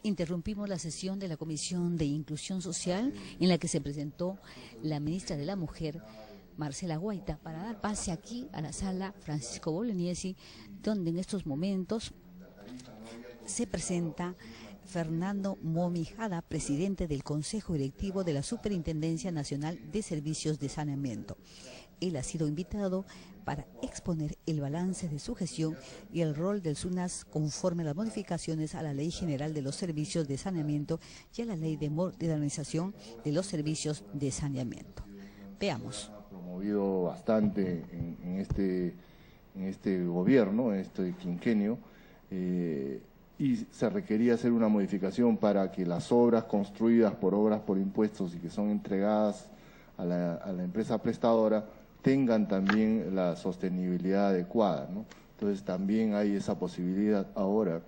Interrumpimos la sesión de la Comisión de Inclusión Social en la que se presentó la ministra de la Mujer, Marcela Guaita, para dar pase aquí a la sala Francisco Bolognesi, donde en estos momentos se presenta Fernando Momijada, presidente del Consejo Directivo de la Superintendencia Nacional de Servicios de Saneamiento. Él ha sido invitado para exponer el balance de su gestión y el rol del SUNAS conforme a las modificaciones a la Ley General de los Servicios de Saneamiento y a la Ley de Modernización de los Servicios de Saneamiento. Veamos. Ha promovido bastante en este gobierno, en este quinquenio, y se requería hacer una modificación para que las obras construidas por obras por impuestos y que son entregadas a la empresa prestadora tengan también la sostenibilidad adecuada, ¿no? Entonces también hay esa posibilidad ahora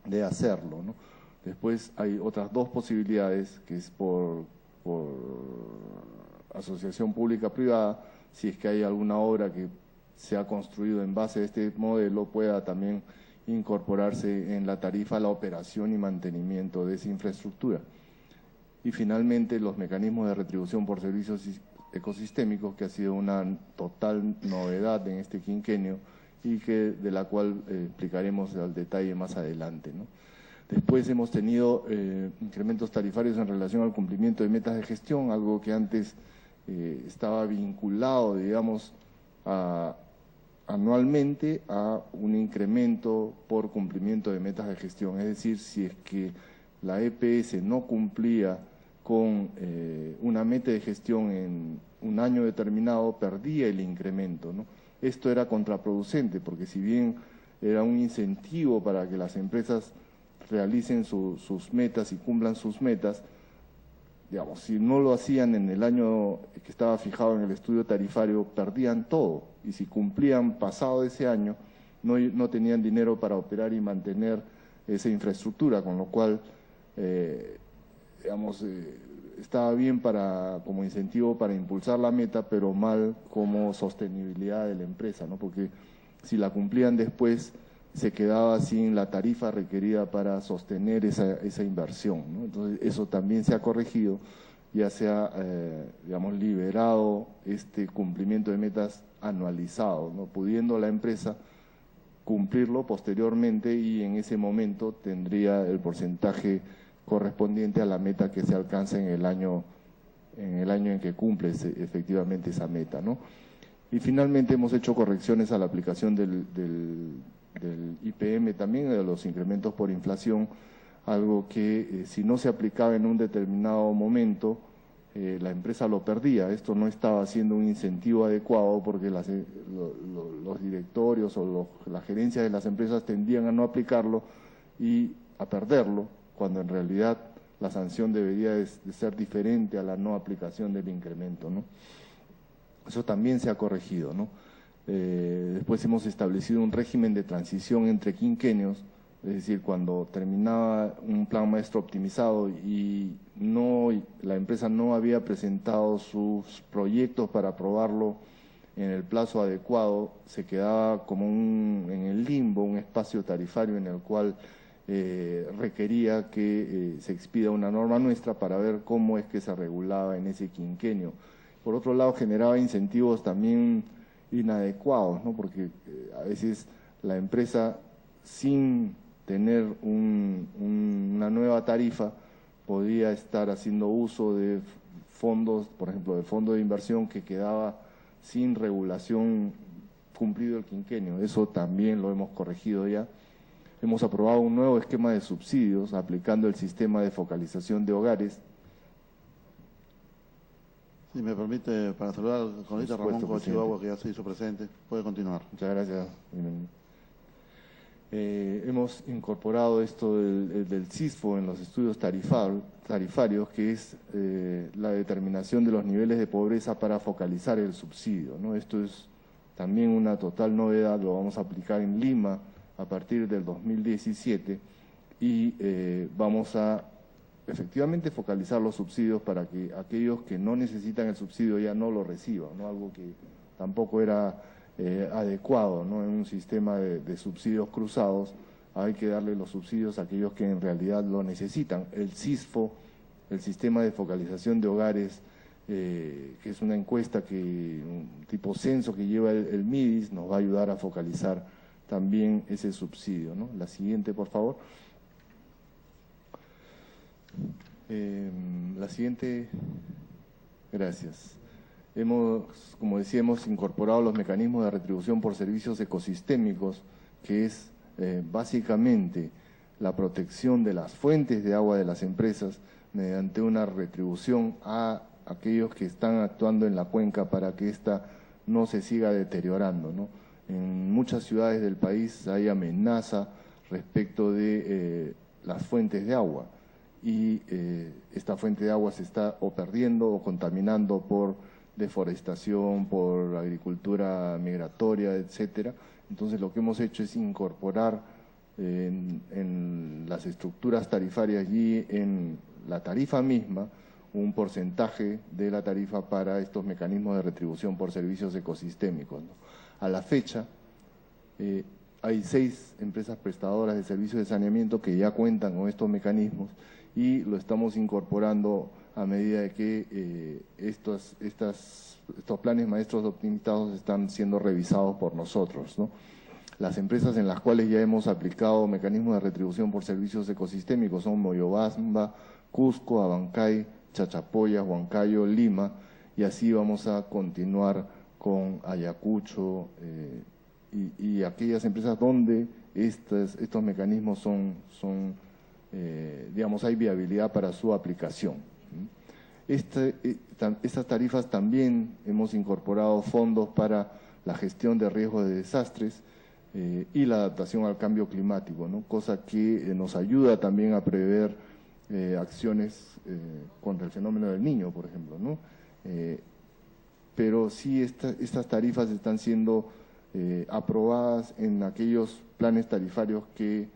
de hacerlo, ¿no? Después hay otras dos posibilidades, que es por asociación pública-privada, si es que hay alguna obra que se ha construido en base a este modelo, pueda también incorporarse en la tarifa la operación y mantenimiento de esa infraestructura. Y finalmente los mecanismos de retribución por servicios ecosistémicos, que ha sido una total novedad en este quinquenio y de la cual explicaremos al detalle más adelante, ¿no? Después hemos tenido incrementos tarifarios en relación al cumplimiento de metas de gestión, algo que antes estaba vinculado, digamos, anualmente a un incremento por cumplimiento de metas de gestión. Es decir, si es que la EPS no cumplía con una meta de gestión en un año determinado, perdía el incremento, ¿no? Esto era contraproducente, porque si bien era un incentivo para que las empresas realicen sus metas y cumplan sus metas, digamos, si no lo hacían en el año que estaba fijado en el estudio tarifario, perdían todo, y si cumplían pasado ese año, no tenían dinero para operar y mantener esa infraestructura, con lo cual digamos, estaba bien como incentivo para impulsar la meta, pero mal como sostenibilidad de la empresa, ¿no? Porque si la cumplían después, se quedaba sin la tarifa requerida para sostener esa inversión, ¿no? Entonces, eso también se ha corregido, ya se ha, digamos, liberado este cumplimiento de metas anualizado, ¿no? Pudiendo la empresa cumplirlo posteriormente y en ese momento tendría el porcentaje correspondiente a la meta que se alcanza en el año en que cumple efectivamente esa meta, ¿no? Y finalmente hemos hecho correcciones a la aplicación del IPM también, de los incrementos por inflación, algo que si no se aplicaba en un determinado momento, la empresa lo perdía. Esto no estaba siendo un incentivo adecuado porque los directorios o la gerencia de las empresas tendían a no aplicarlo y a perderlo, cuando en realidad la sanción debería de ser diferente a la no aplicación del incremento, ¿no? Eso también se ha corregido, ¿no? Después hemos establecido un régimen de transición entre quinquenios, es decir, cuando terminaba un plan maestro optimizado y la empresa no había presentado sus proyectos para aprobarlo en el plazo adecuado, se quedaba como en el limbo, un espacio tarifario en el cual requería que se expida una norma nuestra para ver cómo es que se regulaba en ese quinquenio. Por otro lado, generaba incentivos también inadecuados, ¿no? Porque a veces la empresa, sin tener una nueva tarifa, podía estar haciendo uso de fondos, por ejemplo, de fondo de inversión que quedaba sin regulación cumplido el quinquenio. Eso también lo hemos corregido ya. Hemos aprobado un nuevo esquema de subsidios aplicando el sistema de focalización de hogares. Si me permite, para saludar al cronista Ramón Cochihuahua, que ya se hizo presente, puede continuar. Muchas gracias. Hemos incorporado esto del CISFO en los estudios tarifarios, que es la determinación de los niveles de pobreza para focalizar el subsidio, ¿no? Esto es también una total novedad, lo vamos a aplicar en Lima a partir del 2017 y vamos a efectivamente focalizar los subsidios para que aquellos que no necesitan el subsidio ya no lo reciban, ¿no? Algo que tampoco era adecuado, ¿no? En un sistema de subsidios cruzados, hay que darle los subsidios a aquellos que en realidad lo necesitan. El SISFO, el Sistema de Focalización de Hogares, que es una encuesta, un tipo censo que lleva el MIDIS, nos va a ayudar a focalizar también ese subsidio, ¿no? La siguiente, por favor. La siguiente, gracias. Como decía, hemos incorporado los mecanismos de retribución por servicios ecosistémicos, que es básicamente la protección de las fuentes de agua de las empresas mediante una retribución a aquellos que están actuando en la cuenca para que ésta no se siga deteriorando, ¿no? En muchas ciudades del país hay amenaza respecto de las fuentes de agua y esta fuente de agua se está o perdiendo o contaminando por deforestación, por agricultura migratoria, etcétera. Entonces lo que hemos hecho es incorporar en las estructuras tarifarias y en la tarifa misma un porcentaje de la tarifa para estos mecanismos de retribución por servicios ecosistémicos, ¿no? A la fecha hay 6 empresas prestadoras de servicios de saneamiento que ya cuentan con estos mecanismos y lo estamos incorporando a medida de que estos planes maestros optimizados están siendo revisados por nosotros, ¿no? Las empresas en las cuales ya hemos aplicado mecanismos de retribución por servicios ecosistémicos son Moyobamba, Cusco, Abancay, Chachapoyas, Huancayo, Lima, y así vamos a continuar con Ayacucho y aquellas empresas donde estos mecanismos digamos, hay viabilidad para su aplicación. Estas tarifas también hemos incorporado fondos para la gestión de riesgos de desastres y la adaptación al cambio climático, ¿no? Cosa que nos ayuda también a prever acciones contra el fenómeno del Niño, por ejemplo, ¿no? Pero sí estas tarifas están siendo aprobadas en aquellos planes tarifarios que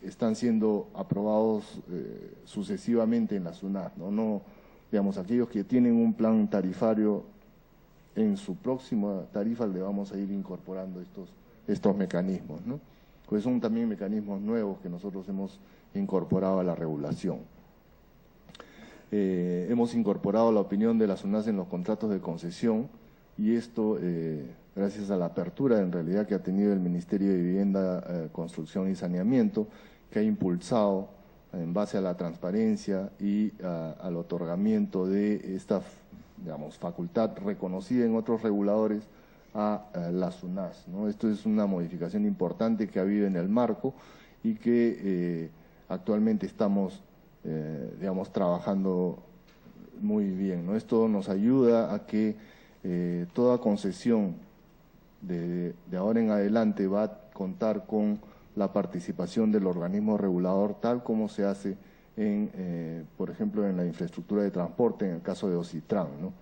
están siendo aprobados sucesivamente en la SUNAT, ¿no? Digamos, aquellos que tienen un plan tarifario, en su próxima tarifa le vamos a ir incorporando estos mecanismos, ¿no? Pues son también mecanismos nuevos que nosotros hemos incorporado a la regulación. Hemos incorporado la opinión de la SUNAT en los contratos de concesión y esto gracias a la apertura en realidad que ha tenido el Ministerio de Vivienda, Construcción y Saneamiento, que ha impulsado en base a la transparencia y al otorgamiento de esta, digamos, facultad reconocida en otros reguladores a la SUNAT, ¿no? Esto es una modificación importante que ha habido en el marco y que actualmente estamos, digamos, trabajando muy bien, ¿no? Esto nos ayuda a que toda concesión de ahora en adelante va a contar con la participación del organismo regulador, tal como se hace por ejemplo, en la infraestructura de transporte, en el caso de Ocitran, ¿no?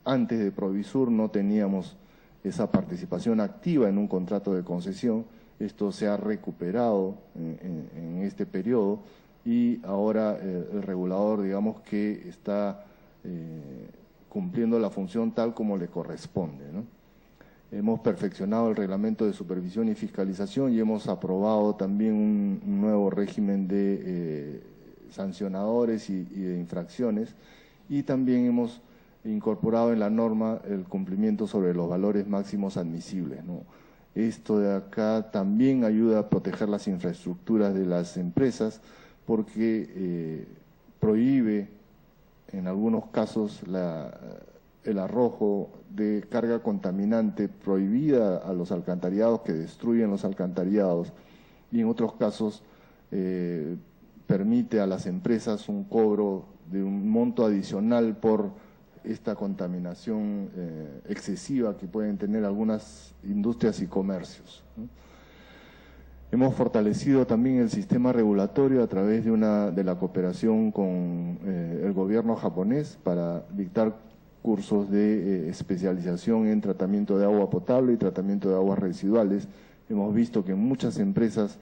Antes de Provisur no teníamos esa participación activa en un contrato de concesión. Esto se ha recuperado en este periodo y ahora el regulador, digamos, que está cumpliendo la función tal como le corresponde, ¿no? Hemos perfeccionado el reglamento de supervisión y fiscalización y hemos aprobado también un nuevo régimen de sancionadores y de infracciones, y también hemos incorporado en la norma el cumplimiento sobre los valores máximos admisibles, ¿no? Esto de acá también ayuda a proteger las infraestructuras de las empresas porque prohíbe en algunos casos el arrojo de carga contaminante prohibida a los alcantarillados que destruyen los alcantarillados, y en otros casos permite a las empresas un cobro de un monto adicional por esta contaminación excesiva que pueden tener algunas industrias y comercios, ¿no? Hemos fortalecido también el sistema regulatorio a través de la cooperación con el gobierno japonés para dictar cursos de especialización en tratamiento de agua potable y tratamiento de aguas residuales. Hemos visto que en muchas empresas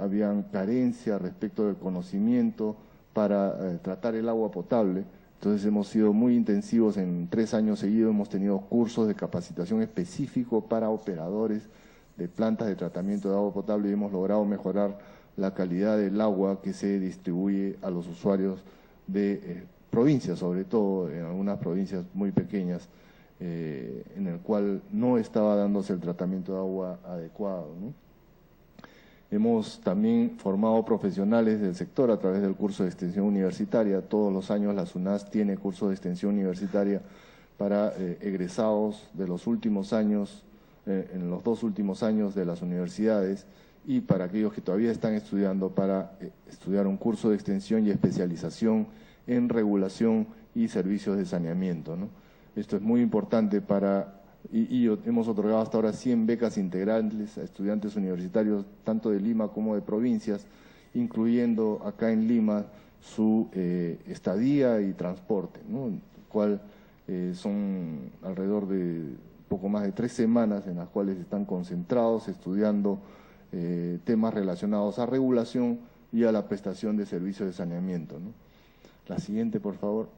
habían carencia respecto del conocimiento para tratar el agua potable. Entonces hemos sido muy intensivos, en 3 años seguidos hemos tenido cursos de capacitación específico para operadores de plantas de tratamiento de agua potable y hemos logrado mejorar la calidad del agua que se distribuye a los usuarios de provincias, sobre todo en algunas provincias muy pequeñas, en el cual no estaba dándose el tratamiento de agua adecuado, ¿no? Hemos también formado profesionales del sector a través del curso de extensión universitaria. Todos los años la SUNAS tiene curso de extensión universitaria para egresados de los últimos años, en los 2 últimos años de las universidades, y para aquellos que todavía están estudiando para estudiar un curso de extensión y especialización en regulación y servicios de saneamiento, ¿no? Esto es muy importante para, y hemos otorgado hasta ahora 100 becas integrales a estudiantes universitarios, tanto de Lima como de provincias, incluyendo acá en Lima su estadía y transporte, ¿no? El cual son alrededor de poco más de 3 semanas en las cuales están concentrados estudiando temas relacionados a regulación y a la prestación de servicios de saneamiento, ¿no? La siguiente, por favor.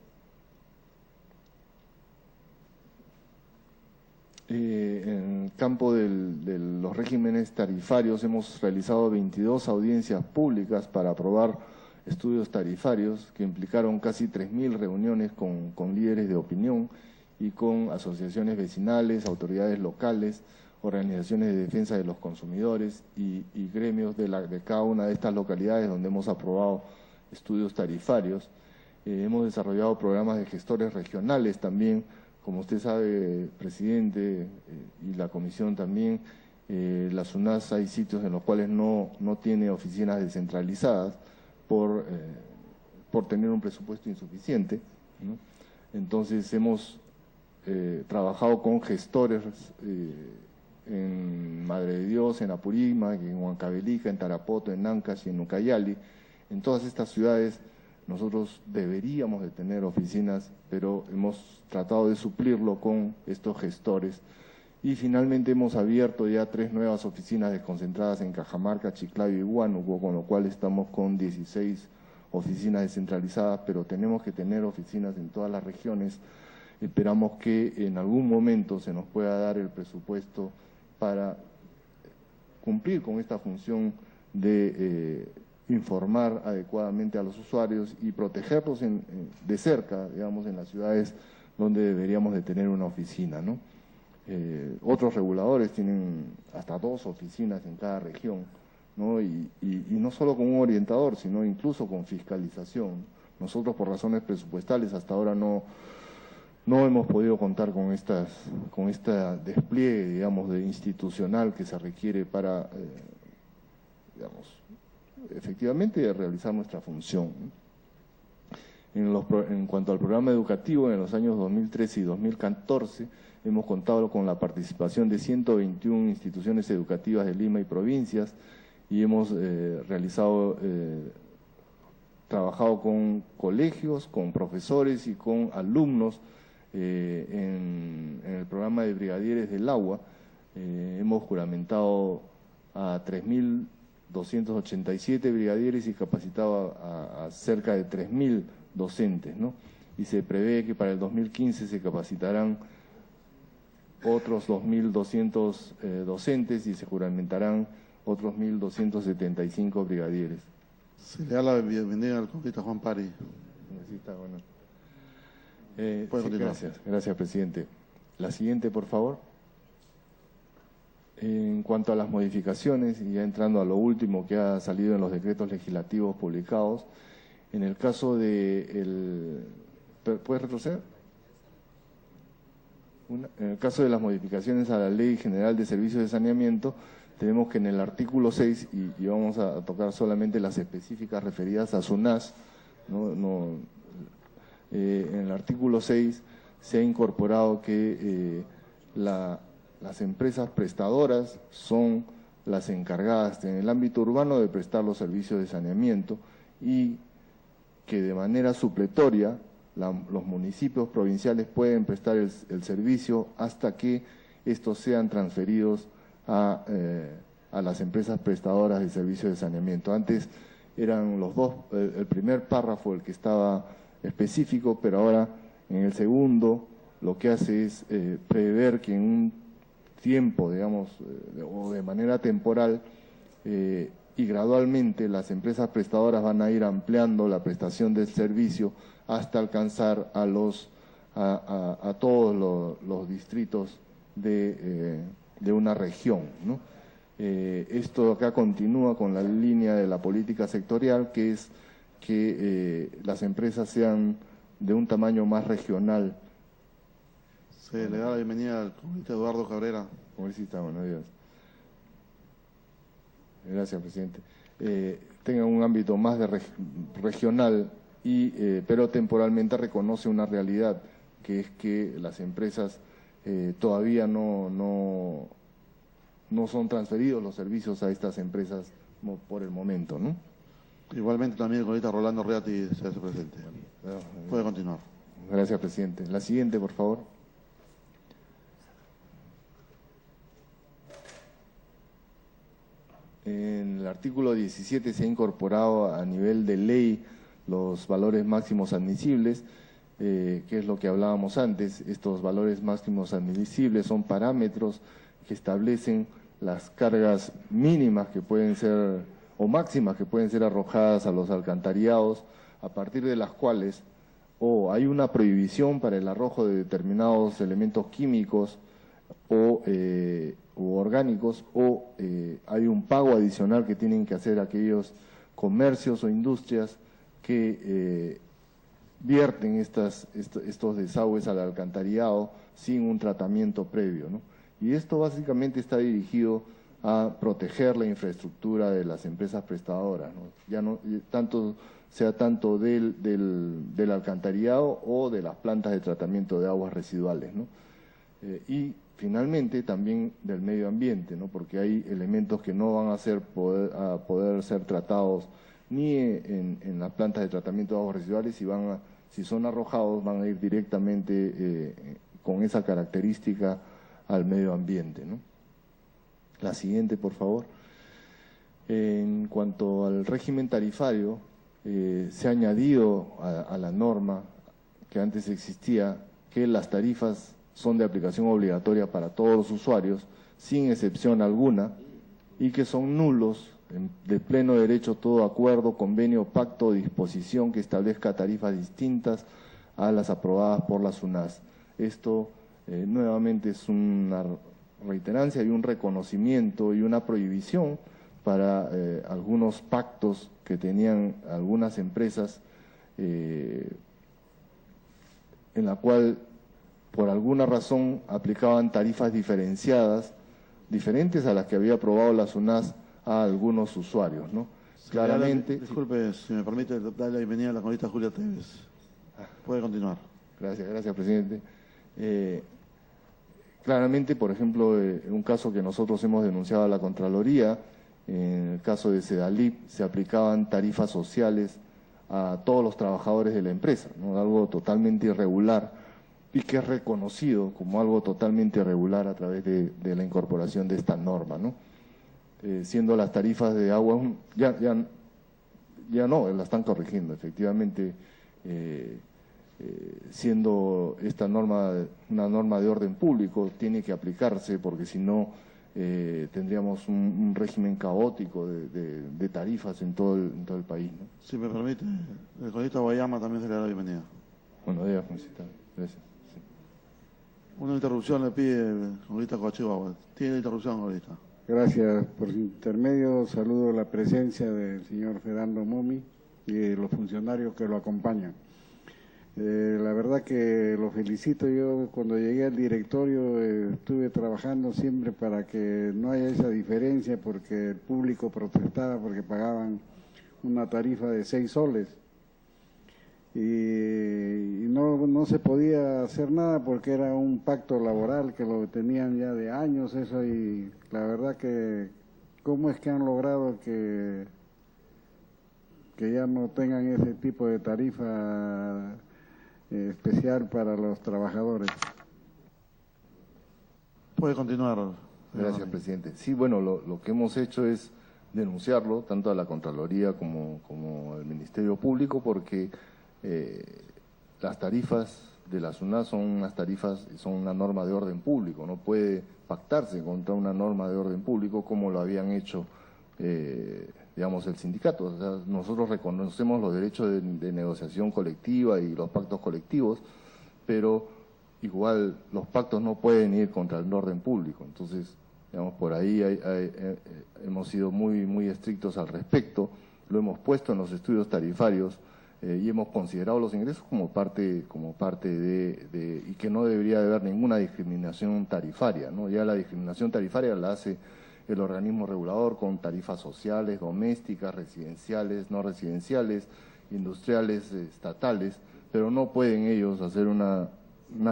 En el campo de los regímenes tarifarios hemos realizado 22 audiencias públicas para aprobar estudios tarifarios que implicaron casi 3.000 reuniones con líderes de opinión y con asociaciones vecinales, autoridades locales, organizaciones de defensa de los consumidores y gremios de cada una de estas localidades donde hemos aprobado estudios tarifarios. Hemos desarrollado programas de gestores regionales también, como usted sabe, presidente, y la comisión también. La SUNAS hay sitios en los cuales no tiene oficinas descentralizadas por tener un presupuesto insuficiente, ¿no? Entonces hemos trabajado con gestores en Madre de Dios, en Apurímac, en Huancavelica, en Tarapoto, en Ancash y en Ucayali. En todas estas ciudades nosotros deberíamos de tener oficinas, pero hemos tratado de suplirlo con estos gestores. Y finalmente hemos abierto ya 3 nuevas oficinas desconcentradas en Cajamarca, Chiclayo y Huánuco, con lo cual estamos con 16 oficinas descentralizadas, pero tenemos que tener oficinas en todas las regiones. Esperamos que en algún momento se nos pueda dar el presupuesto para cumplir con esta función de informar adecuadamente a los usuarios y protegerlos de cerca, digamos, en las ciudades donde deberíamos de tener una oficina, ¿no? Otros reguladores tienen hasta 2 oficinas en cada región, ¿no? Y no solo con un orientador, sino incluso con fiscalización. Nosotros, por razones presupuestales, hasta ahora no hemos podido contar con este despliegue, digamos, institucional que se requiere para, digamos, efectivamente realizar nuestra función. En cuanto al programa educativo, en los años 2013 y 2014 hemos contado con la participación de 121 instituciones educativas de Lima y provincias y hemos trabajado con colegios, con profesores y con alumnos en el programa de Brigadieres del Agua. Hemos juramentado a 3.287 brigadieres y capacitado a cerca de 3.000 docentes, ¿no? Y se prevé que para el 2015 se capacitarán otros 2.200 docentes y se juramentarán otros 1.275 brigadieres. Se le da la bienvenida al congresista Juan Pari. Sí, gracias, presidente. La siguiente, por favor. En cuanto a las modificaciones, y ya entrando a lo último que ha salido en los decretos legislativos publicados, en el caso de ¿puedes retroceder? En el caso de las modificaciones a la Ley General de Servicios de Saneamiento, tenemos que en el artículo 6, y vamos a tocar solamente las específicas referidas a SUNAS, en el artículo 6 se ha incorporado que las empresas prestadoras son las encargadas en el ámbito urbano de prestar los servicios de saneamiento y que de manera supletoria los municipios provinciales pueden prestar el servicio hasta que estos sean transferidos a las empresas prestadoras de servicios de saneamiento. Antes eran los dos, el primer párrafo el que estaba específico, pero ahora en el segundo lo que hace es prever que en un tiempo, digamos, o de manera temporal, y gradualmente las empresas prestadoras van a ir ampliando la prestación del servicio hasta alcanzar a todos los distritos de una región, ¿no? Esto acá continúa con la línea de la política sectorial, que es que las empresas sean de un tamaño más regional. Se le da la bienvenida al congresista Eduardo Cabrera. Congresista, buenos días. Gracias, presidente. Tenga un ámbito más regional, pero temporalmente reconoce una realidad, que es que las empresas todavía no son transferidos los servicios a estas empresas por el momento, ¿no? Igualmente también el congresista Rolando Reati se hace presente. Puede continuar. Gracias, presidente. La siguiente, por favor. En el artículo 17 se ha incorporado a nivel de ley los valores máximos admisibles, que es lo que hablábamos antes. Estos valores máximos admisibles son parámetros que establecen las cargas mínimas que pueden ser, o máximas que pueden ser arrojadas a los alcantarillados, a partir de las cuales o hay una prohibición para el arrojo de determinados elementos químicos u orgánicos, o hay un pago adicional que tienen que hacer aquellos comercios o industrias que vierten estos desagües al alcantarillado sin un tratamiento previo, ¿no? Y esto básicamente está dirigido a proteger la infraestructura de las empresas prestadoras, ¿no? Ya no tanto del alcantarillado o de las plantas de tratamiento de aguas residuales, ¿no? Y finalmente también del medio ambiente, ¿no? Porque hay elementos que no van a poder ser tratados ni en las plantas de tratamiento de aguas residuales, si son arrojados van a ir directamente con esa característica al medio ambiente, ¿no? La siguiente, por favor. En cuanto al régimen tarifario, se ha añadido a la norma que antes existía que las tarifas son de aplicación obligatoria para todos los usuarios, sin excepción alguna, y que son nulos de pleno derecho todo acuerdo, convenio, pacto o disposición que establezca tarifas distintas a las aprobadas por la SUNAS. Esto nuevamente es una reiterancia y un reconocimiento y una prohibición para algunos pactos que tenían algunas empresas, en la cual por alguna razón aplicaban tarifas diferentes a las que había aprobado la SUNAS a algunos usuarios, ¿no? Claramente. Disculpe, si me permite, darle la bienvenida a la congresista Julia Tevez. Puede continuar. Gracias, presidente. Claramente, por ejemplo, un caso que nosotros hemos denunciado a la Contraloría, en el caso de Sedalip, se aplicaban tarifas sociales a todos los trabajadores de la empresa, ¿no? Algo totalmente irregular y que es reconocido como algo totalmente irregular a través de la incorporación de esta norma, ¿no? Siendo las tarifas de agua, ya no, la están corrigiendo, efectivamente, siendo esta norma una norma de orden público, tiene que aplicarse, porque si no tendríamos un régimen caótico de tarifas en todo el país, ¿no? Si me permite, el congresista Guayama también se le da la bienvenida. Buenos días, congresista. Gracias. Sí. Una interrupción le pide el congresista Coachihuahua. Tiene interrupción, congresista. Gracias. Por su intermedio saludo la presencia del señor Fernando Momi y de los funcionarios que lo acompañan. La verdad que lo felicito. Yo cuando llegué al directorio estuve trabajando siempre para que no haya esa diferencia, porque el público protestaba porque pagaban una tarifa de 6 soles y no se podía hacer nada porque era un pacto laboral que lo tenían ya de años eso, y la verdad que cómo es que han logrado que ya no tengan ese tipo de tarifa especial para los trabajadores. Puede continuar. Gracias, presidente. Sí, bueno, lo que hemos hecho es denunciarlo tanto a la Contraloría como al Ministerio Público, porque las tarifas de la SUNAT son unas tarifas, son una norma de orden público, no puede pactarse contra una norma de orden público como lo habían hecho, digamos, el sindicato. O sea, nosotros reconocemos los derechos de negociación colectiva y los pactos colectivos, pero igual los pactos no pueden ir contra el orden público. Entonces, digamos, por ahí hemos sido muy estrictos al respecto, lo hemos puesto en los estudios tarifarios y hemos considerado los ingresos como parte de y que no debería de haber ninguna discriminación tarifaria, ¿no? Ya la discriminación tarifaria la hace el organismo regulador con tarifas sociales, domésticas, residenciales, no residenciales, industriales, estatales, pero no pueden ellos hacer una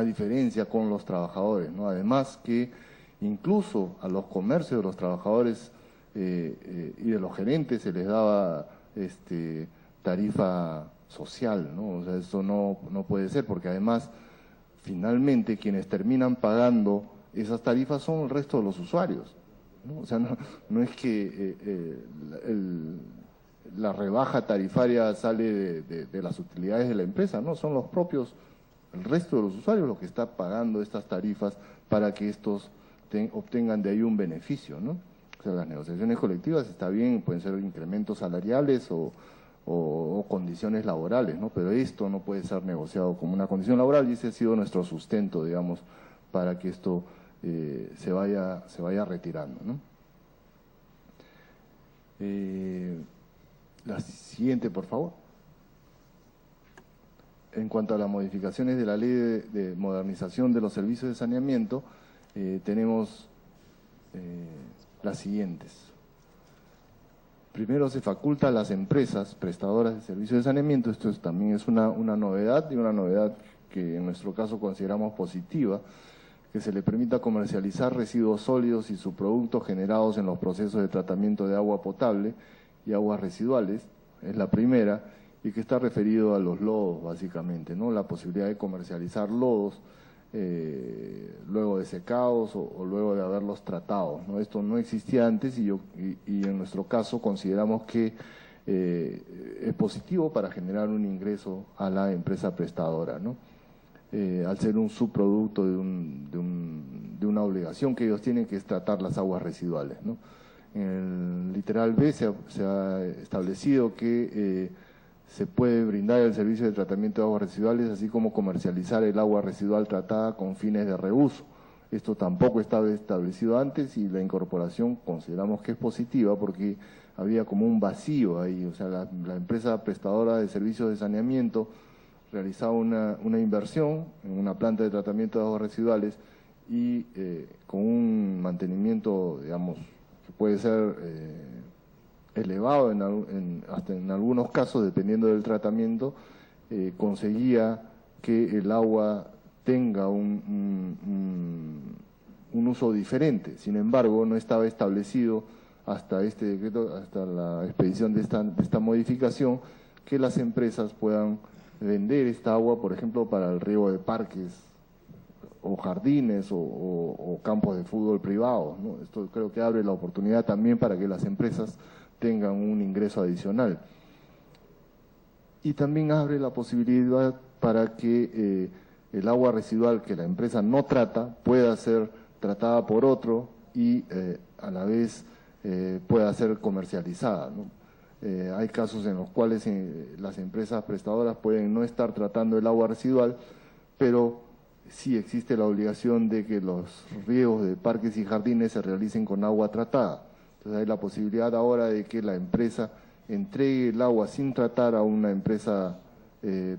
diferencia con los trabajadores, ¿no? Además que incluso a los comercios de los trabajadores y de los gerentes se les daba tarifa social, ¿no? O sea, eso no puede ser, porque además, finalmente, quienes terminan pagando esas tarifas son el resto de los usuarios, ¿no? O sea, no es que la rebaja tarifaria sale de las utilidades de la empresa, no, son los propios, el resto de los usuarios los que está pagando estas tarifas para que estos obtengan de ahí un beneficio, ¿no? O sea, las negociaciones colectivas está bien, pueden ser incrementos salariales o condiciones laborales, ¿no? Pero esto no puede ser negociado como una condición laboral y ese ha sido nuestro sustento, digamos, para que esto se vaya retirando, ¿no? La siguiente, por favor. En cuanto a las modificaciones de la Ley de Modernización de los Servicios de Saneamiento, tenemos las siguientes. Primero, se faculta a las empresas prestadoras de servicios de saneamiento, esto también es una novedad, y una novedad que en nuestro caso consideramos positiva, que se le permita comercializar residuos sólidos y subproductos generados en los procesos de tratamiento de agua potable y aguas residuales, es la primera, y que está referido a los lodos, básicamente, ¿no? La posibilidad de comercializar lodos luego de secados o luego de haberlos tratado, ¿no? Esto no existía antes y en nuestro caso consideramos que es positivo para generar un ingreso a la empresa prestadora, ¿no? Al ser un subproducto de una obligación que ellos tienen, que es tratar las aguas residuales, ¿no? En el literal B se ha establecido que se puede brindar el servicio de tratamiento de aguas residuales, así como comercializar el agua residual tratada con fines de reuso. Esto tampoco estaba establecido antes y la incorporación consideramos que es positiva porque había como un vacío ahí. O sea, la empresa prestadora de servicios de saneamiento realizaba una inversión en una planta de tratamiento de aguas residuales y con un mantenimiento, digamos, que puede ser elevado hasta en algunos casos, dependiendo del tratamiento, conseguía que el agua tenga un uso diferente. Sin embargo, no estaba establecido hasta este decreto, hasta la expedición de esta modificación, que las empresas puedan vender esta agua, por ejemplo, para el riego de parques o jardines o campos de fútbol privados, ¿no? Esto creo que abre la oportunidad también para que las empresas tengan un ingreso adicional. Y también abre la posibilidad para que el agua residual que la empresa no trata pueda ser tratada por otro y a la vez pueda ser comercializada, ¿no? Hay casos en los cuales las empresas prestadoras pueden no estar tratando el agua residual, pero sí existe la obligación de que los riegos de parques y jardines se realicen con agua tratada. Entonces hay la posibilidad ahora de que la empresa entregue el agua sin tratar a una empresa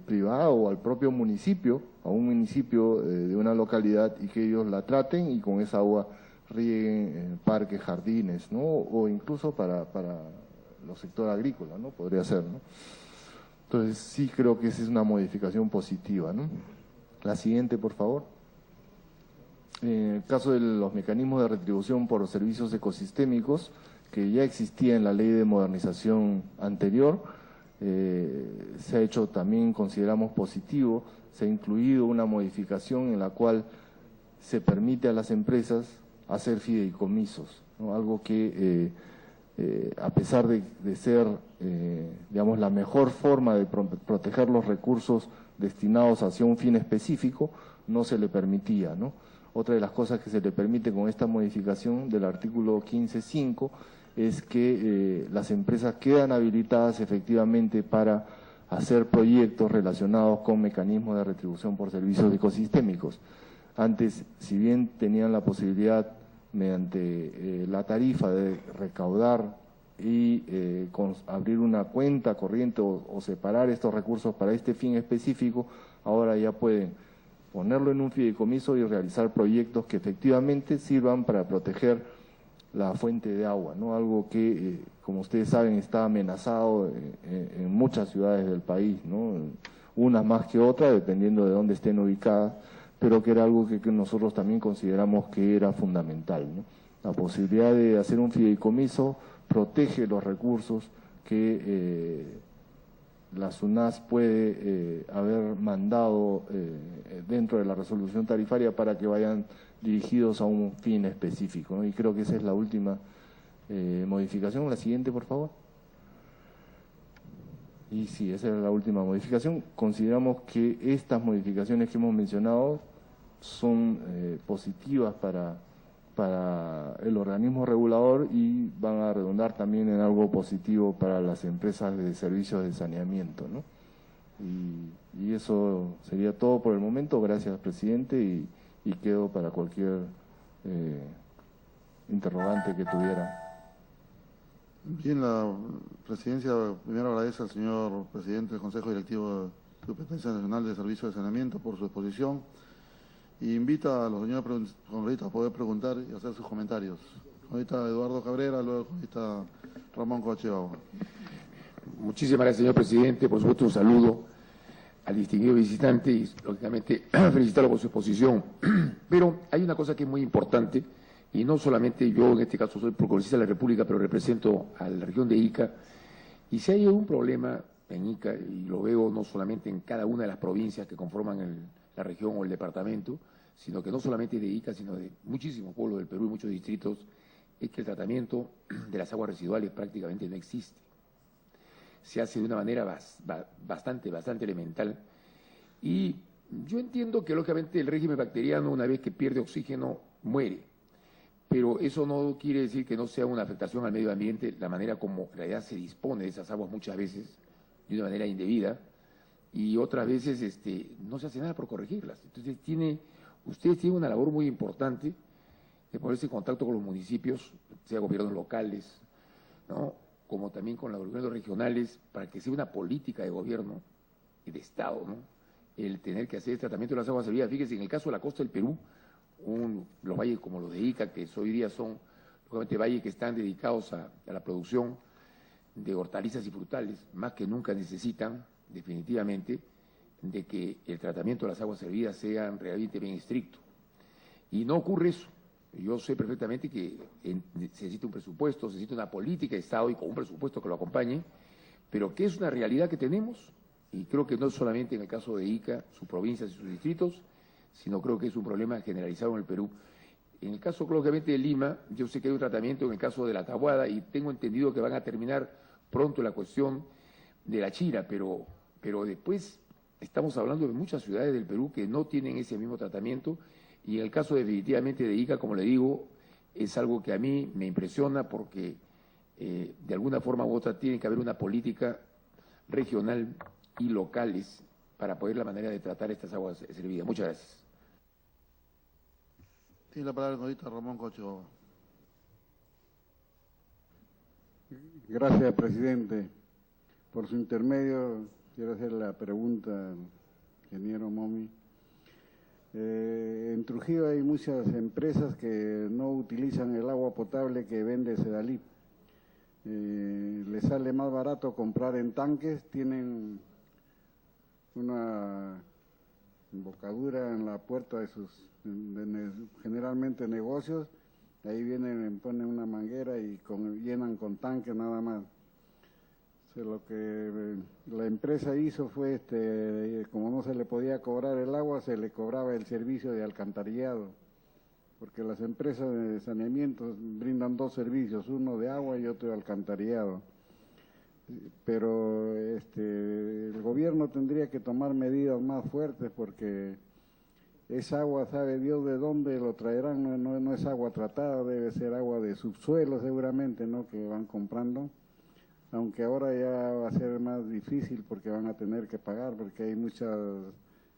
privada o al propio municipio, a un municipio de una localidad, y que ellos la traten y con esa agua rieguen parques, jardines, ¿no? O incluso para los sectores agrícolas, ¿no? Podría ser, ¿no? Entonces sí creo que esa es una modificación positiva, ¿no? La siguiente, por favor. En el caso de los mecanismos de retribución por servicios ecosistémicos, que ya existía en la ley de modernización anterior, se ha hecho también, consideramos positivo, se ha incluido una modificación en la cual se permite a las empresas hacer fideicomisos, ¿no? Algo que a pesar de ser, digamos, la mejor forma de proteger los recursos destinados hacia un fin específico, no se le permitía, ¿no? Otra de las cosas que se le permite con esta modificación del artículo 15.5 es que las empresas quedan habilitadas efectivamente para hacer proyectos relacionados con mecanismos de retribución por servicios ecosistémicos. Antes, si bien tenían la posibilidad mediante la tarifa de recaudar y abrir una cuenta corriente o separar estos recursos para este fin específico, ahora ya pueden ponerlo en un fideicomiso y realizar proyectos que efectivamente sirvan para proteger la fuente de agua, ¿no? Algo que, como ustedes saben, está amenazado en muchas ciudades del país, ¿no? Unas más que otras, dependiendo de dónde estén ubicadas, pero que era algo que nosotros también consideramos que era fundamental, ¿no? La posibilidad de hacer un fideicomiso protege los recursos que la SUNAS puede haber mandado dentro de la resolución tarifaria para que vayan dirigidos a un fin específico, ¿no? Y creo que esa es la última modificación. La siguiente, por favor. Y sí, esa es la última modificación. Consideramos que estas modificaciones que hemos mencionado son positivas para el organismo regulador y van a redundar también en algo positivo para las empresas de servicios de saneamiento, ¿no? Y eso sería todo por el momento. Gracias, presidente, y quedo para cualquier interrogante que tuviera. Bien, la presidencia primero agradece al señor presidente del Consejo Directivo de Superintendencia Nacional de Servicios de Saneamiento por su exposición e invita a los señores congresistas a poder preguntar y hacer sus comentarios. Ahorita Eduardo Cabrera, luego ahorita Ramón Cochebagua. Muchísimas gracias, señor presidente. Por supuesto, un saludo al distinguido visitante y, lógicamente, felicitarlo por su exposición. Pero hay una cosa que es muy importante, y no solamente yo, en este caso soy procurador de la República, pero represento a la región de Ica, y si hay un problema en Ica, y lo veo no solamente en cada una de las provincias que conforman la región o el departamento, sino que no solamente de Ica, sino de muchísimos pueblos del Perú y muchos distritos, es que el tratamiento de las aguas residuales prácticamente no existe. Se hace de una manera bastante elemental, y yo entiendo que lógicamente el régimen bacteriano, una vez que pierde oxígeno, muere, pero eso no quiere decir que no sea una afectación al medio ambiente, la manera como en realidad se dispone de esas aguas muchas veces de una manera indebida, y otras veces no se hace nada por corregirlas. Entonces ustedes tienen una labor muy importante de ponerse en contacto con los municipios, sea gobiernos locales, ¿no?, como también con los gobiernos regionales, para que sea una política de gobierno y de Estado, ¿no?, el tener que hacer el tratamiento de las aguas servidas. Fíjense, en el caso de la costa del Perú, los valles como los de Ica, que hoy día son lógicamente valles que están dedicados a la producción de hortalizas y frutales, más que nunca necesitan definitivamente de que el tratamiento de las aguas servidas sea realmente bien estricto. Y no ocurre eso. Yo sé perfectamente que se necesita un presupuesto, se necesita una política de Estado y con un presupuesto que lo acompañe, pero que es una realidad que tenemos, y creo que no solamente en el caso de Ica, sus provincias y sus distritos, sino creo que es un problema generalizado en el Perú. En el caso, lógicamente, de Lima, yo sé que hay un tratamiento en el caso de la Tahuada, y tengo entendido que van a terminar pronto la cuestión de la Chira, pero después estamos hablando de muchas ciudades del Perú que no tienen ese mismo tratamiento, y en el caso definitivamente de Ica, como le digo, es algo que a mí me impresiona porque de alguna forma u otra tiene que haber una política regional y locales para poder la manera de tratar estas aguas servidas. Muchas gracias. Tiene la palabra ahorita Ramón Cochebagua. Gracias, presidente. Por su intermedio, quiero hacer la pregunta al ingeniero Momi. En Trujillo hay muchas empresas que no utilizan el agua potable que vende Sedalip. Les sale más barato comprar en tanques, tienen una embocadura en la puerta de sus generalmente negocios, ahí vienen, ponen una manguera y llenan con tanque nada más. Lo que la empresa hizo fue, como no se le podía cobrar el agua, se le cobraba el servicio de alcantarillado. porque las empresas de saneamiento brindan dos servicios, uno de agua y otro de alcantarillado. Pero el gobierno tendría que tomar medidas más fuertes porque esa agua, sabe Dios de dónde lo traerán, no es agua tratada, debe ser agua de subsuelo seguramente, ¿no?, que van comprando, aunque ahora ya va a ser más difícil porque van a tener que pagar, porque hay muchas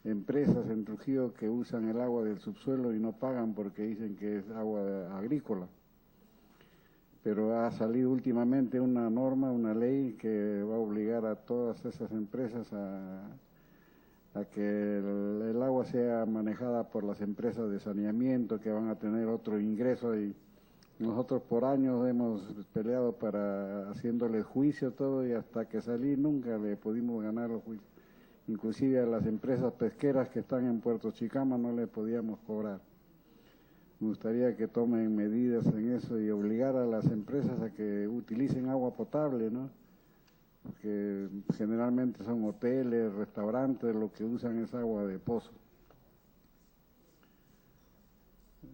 empresas en Trujillo que usan el agua del subsuelo y no pagan porque dicen que es agua agrícola. Pero ha salido últimamente una norma, una ley que va a obligar a todas esas empresas a que el agua sea manejada por las empresas de saneamiento, que van a tener otro ingreso, y nosotros por años hemos peleado para haciéndole juicio todo, y hasta que salí nunca le pudimos ganar los juicios. Inclusive a las empresas pesqueras que están en Puerto Chicama no le podíamos cobrar. Me gustaría que tomen medidas en eso y obligar a las empresas a que utilicen agua potable, ¿no? Porque generalmente son hoteles, restaurantes, lo que usan es agua de pozo.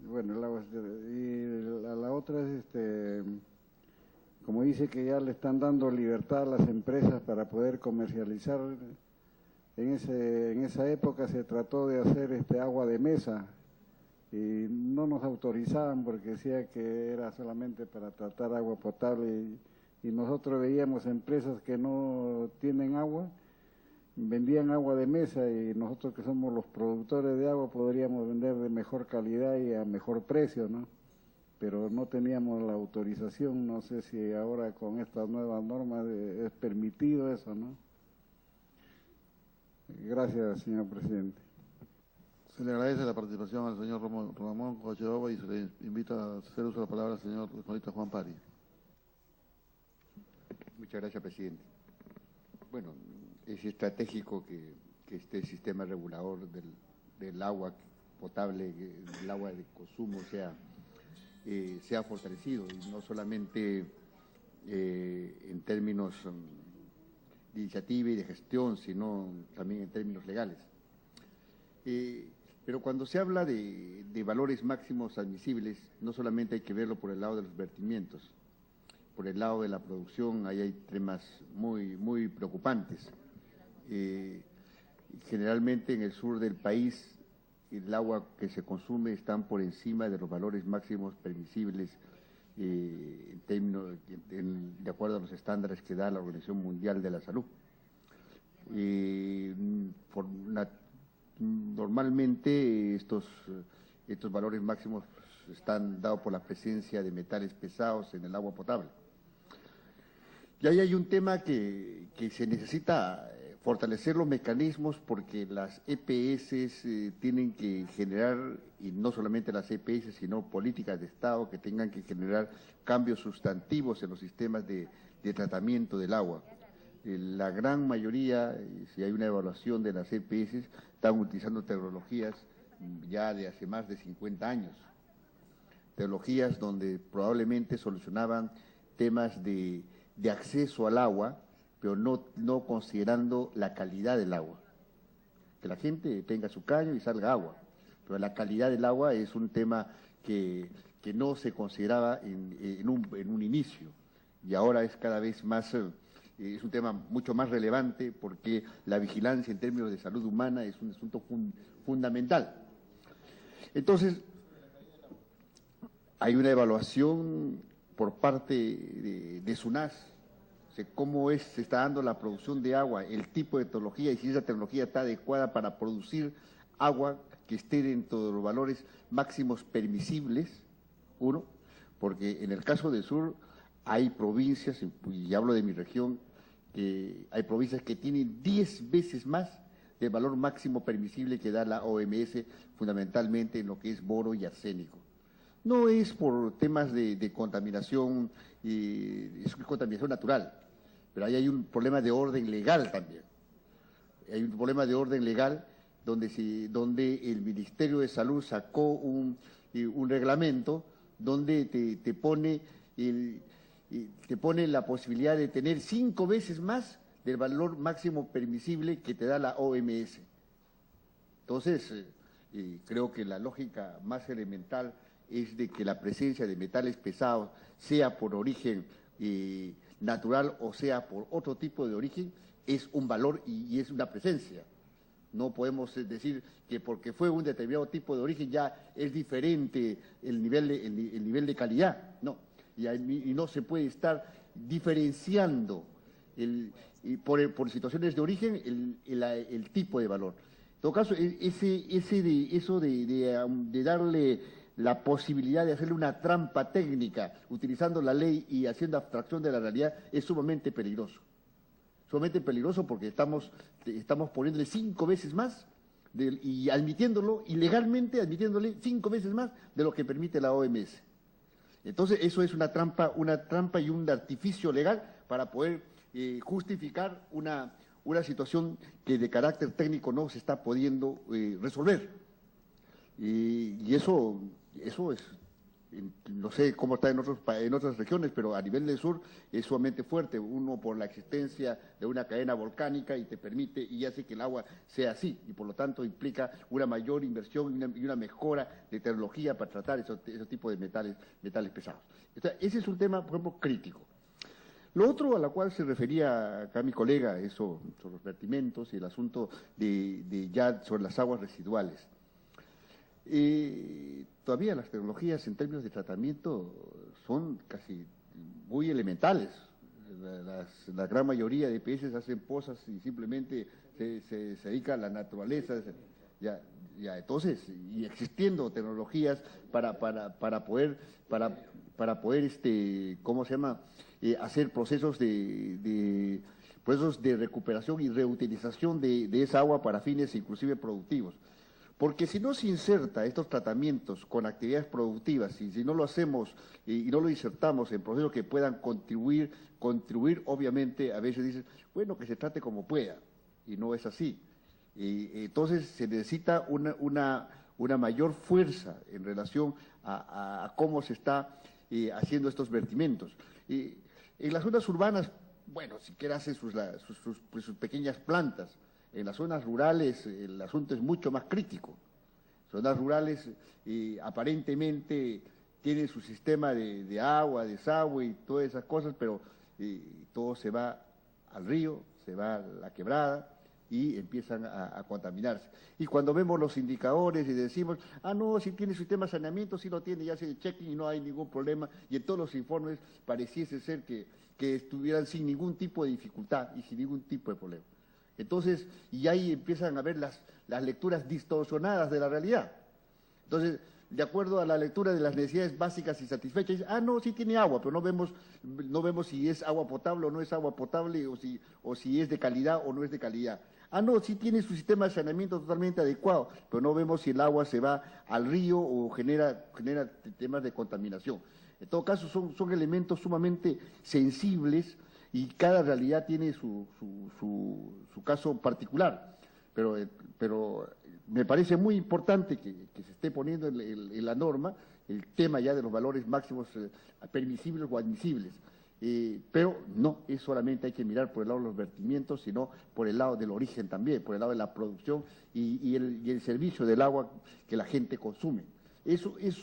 Bueno, el agua, y la otra es, como dice que ya le están dando libertad a las empresas para poder comercializar. En esa época se trató de hacer agua de mesa y no nos autorizaban porque decía que era solamente para tratar agua potable, y nosotros veíamos empresas que no tienen agua, vendían agua de mesa, y nosotros que somos los productores de agua podríamos vender de mejor calidad y a mejor precio, ¿no? Pero no teníamos la autorización. No sé si ahora con estas nuevas normas es permitido eso, ¿no? Gracias, señor presidente. Se le agradece la participación al señor Ramón Cochabamba y se le invita a hacer uso de la palabra al señor economista Juan Pari. Muchas gracias, presidente. Bueno, es estratégico que este sistema regulador del agua potable, del agua de consumo sea fortalecido, y no solamente en términos de iniciativa y de gestión, sino también en términos legales. Pero cuando se habla de valores máximos admisibles, no solamente hay que verlo por el lado de los vertimientos, por el lado de la producción, ahí hay temas muy preocupantes. Generalmente en el sur del país, el agua que se consume están por encima de los valores máximos permisibles en términos, de acuerdo a los estándares que da la Organización Mundial de la Salud. Normalmente estos valores máximos están dados por la presencia de metales pesados en el agua potable. Y ahí hay un tema que se necesita fortalecer los mecanismos, porque las EPS tienen que generar, y no solamente las EPS, sino políticas de Estado que tengan que generar cambios sustantivos en los sistemas de tratamiento del agua. La gran mayoría, si hay una evaluación de las EPS, están utilizando tecnologías ya de hace más de 50 años. Tecnologías donde probablemente solucionaban temas de acceso al agua, pero no considerando la calidad del agua. Que la gente tenga su caño y salga agua, pero la calidad del agua es un tema que no se consideraba en un inicio, y ahora es cada vez más, es un tema mucho más relevante, porque la vigilancia en términos de salud humana es un asunto fundamental. Entonces, hay una evaluación por parte de SUNAS, cómo se está dando la producción de agua, el tipo de tecnología, y si esa tecnología está adecuada para producir agua que esté dentro de los valores máximos permisibles, uno, porque en el caso del sur hay provincias, y hablo de mi región, que hay provincias que tienen 10 veces más del valor máximo permisible que da la OMS, fundamentalmente en lo que es boro y arsénico. No es por temas de contaminación, es contaminación natural, pero ahí hay un problema de orden legal también. Hay un problema de orden legal donde el Ministerio de Salud sacó un reglamento donde te pone la posibilidad de tener 5 veces más del valor máximo permisible que te da la OMS. Entonces, creo que la lógica más elemental es de que la presencia de metales pesados, sea por origen natural o sea por otro tipo de origen, es un valor y es una presencia. No podemos decir que porque fue un determinado tipo de origen ya es diferente el nivel de calidad, no. Y no se puede estar diferenciando por situaciones de origen el tipo de valor. En todo caso, eso de darle la posibilidad de hacerle una trampa técnica utilizando la ley y haciendo abstracción de la realidad es sumamente peligroso. Sumamente peligroso porque estamos poniéndole 5 veces más y admitiéndolo, ilegalmente admitiéndole 5 veces más de lo que permite la OMS. Entonces eso es una trampa y un artificio legal para poder justificar una situación que de carácter técnico no se está pudiendo resolver. Y eso es, no sé cómo está en otras regiones, pero a nivel del sur es sumamente fuerte. Uno, por la existencia de una cadena volcánica y te permite y hace que el agua sea así, y por lo tanto implica una mayor inversión y una mejora de tecnología para tratar esos tipos de metales pesados. Ese es un tema, por ejemplo, crítico. Lo otro a la cual se refería acá mi colega, eso sobre los vertimientos y el asunto sobre las aguas residuales. Todavía las tecnologías en términos de tratamiento son casi muy elementales. La gran mayoría de países hacen pozas y simplemente se dedica a la naturaleza. Entonces, y existiendo tecnologías para poder ¿cómo se llama? Hacer procesos de recuperación y reutilización de esa agua para fines inclusive productivos. Porque si no se inserta estos tratamientos con actividades productivas y si no lo hacemos y no lo insertamos en procesos que puedan contribuir, obviamente a veces dicen, bueno, que se trate como pueda, y no es así. Entonces se necesita una mayor fuerza en relación a cómo se está haciendo estos vertimientos. En las zonas urbanas, bueno, siquiera hacen sus pequeñas plantas. En las zonas rurales el asunto es mucho más crítico. Zonas rurales aparentemente tienen su sistema de agua, desagüe y todas esas cosas, pero todo se va al río, se va a la quebrada y empiezan a contaminarse. Y cuando vemos los indicadores y decimos, no, si tiene sistema de saneamiento, si lo tiene, ya se chequen y no hay ningún problema, y en todos los informes pareciese ser que estuvieran sin ningún tipo de dificultad y sin ningún tipo de problema. Entonces, y ahí empiezan a ver las lecturas distorsionadas de la realidad. Entonces, de acuerdo a la lectura de las necesidades básicas y satisfechas, no, sí tiene agua, pero no vemos si es agua potable o no es agua potable, o si es de calidad o no es de calidad. No, sí tiene su sistema de saneamiento totalmente adecuado, pero no vemos si el agua se va al río o genera temas de contaminación. En todo caso, son elementos sumamente sensibles y cada realidad tiene su caso particular, pero me parece muy importante que se esté poniendo en la norma el tema ya de los valores máximos permisibles o admisibles, pero no es solamente hay que mirar por el lado de los vertimientos, sino por el lado del origen también, por el lado de la producción y el servicio del agua que la gente consume. Eso es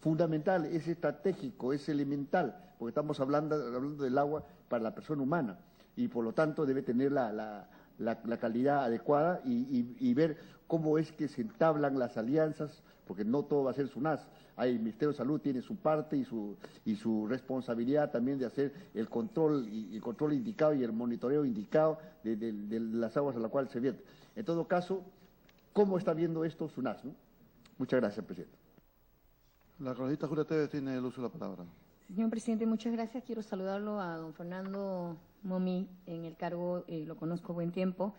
fundamental, es estratégico, es elemental, porque estamos hablando del agua para la persona humana y por lo tanto debe tener la calidad adecuada y ver cómo es que se entablan las alianzas, porque no todo va a ser SUNAS. El Ministerio de Salud tiene su parte y su responsabilidad también de hacer el control indicado y el monitoreo indicado de las aguas a las cuales se vierte. En todo caso, ¿cómo está viendo esto SUNAS, ¿no? Muchas gracias, presidente. La congresista Julia Tevez tiene el uso de la palabra. Señor presidente, muchas gracias. Quiero saludarlo a don Fernando Momí en el cargo, lo conozco buen tiempo,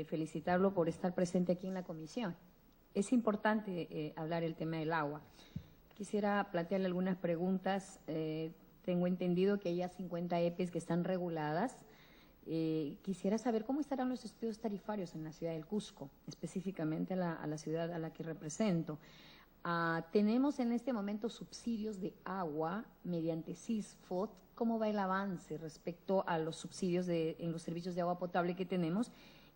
felicitarlo por estar presente aquí en la comisión. Es importante hablar el tema del agua. Quisiera plantearle algunas preguntas. Tengo entendido que hay 50 EPEs que están reguladas. Quisiera saber cómo estarán los estudios tarifarios en la ciudad del Cusco, específicamente a la ciudad a la que represento. Tenemos en este momento subsidios de agua mediante CISFOT. ¿Cómo va el avance respecto a los subsidios en los servicios de agua potable que tenemos?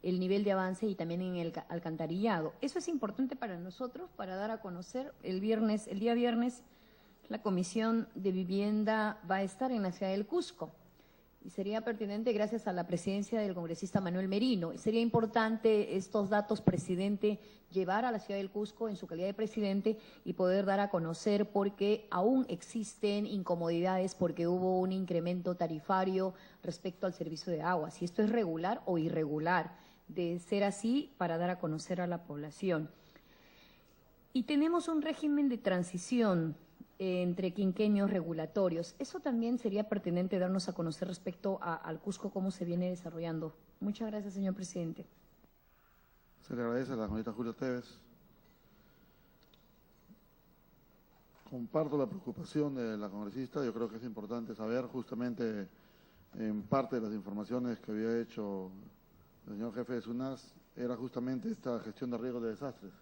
el nivel de avance y también en el alcantarillado. Eso es importante para nosotros, para dar a conocer el día viernes, la Comisión de Vivienda va a estar en la ciudad del Cusco. Y sería pertinente, gracias a la presidencia del congresista Manuel Merino, sería importante estos datos, presidente, llevar a la ciudad del Cusco en su calidad de presidente y poder dar a conocer, porque aún existen incomodidades porque hubo un incremento tarifario respecto al servicio de agua, si esto es regular o irregular, de ser así para dar a conocer a la población. Y tenemos un régimen de transición entre quinquenios regulatorios. Eso también sería pertinente darnos a conocer respecto al Cusco, cómo se viene desarrollando. Muchas gracias, señor presidente. Se le agradece a la señorita Julia Tevez. Comparto la preocupación de la congresista. Yo creo que es importante saber, justamente en parte de las informaciones que había hecho el señor jefe de SUNAS, era justamente esta gestión de riesgos de desastres,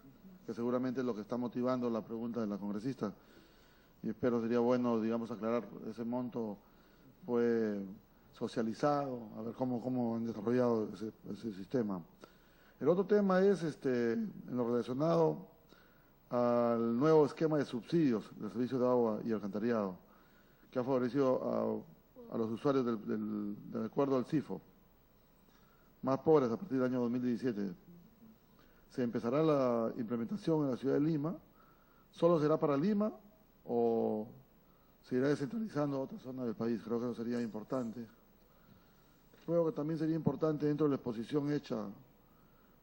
que seguramente es lo que está motivando la pregunta de la congresista. Y espero sería bueno, digamos, aclarar ese monto fue socializado, a ver cómo han desarrollado ese sistema. El otro tema es en lo relacionado al nuevo esquema de subsidios del servicio de agua y alcantarillado, que ha favorecido a los usuarios del acuerdo al CIFO, más pobres a partir del año 2017. Se empezará la implementación en la ciudad de Lima. ¿Solo será para Lima o se irá descentralizando a otras zonas del país? Creo que eso sería importante. Creo que también sería importante, dentro de la exposición hecha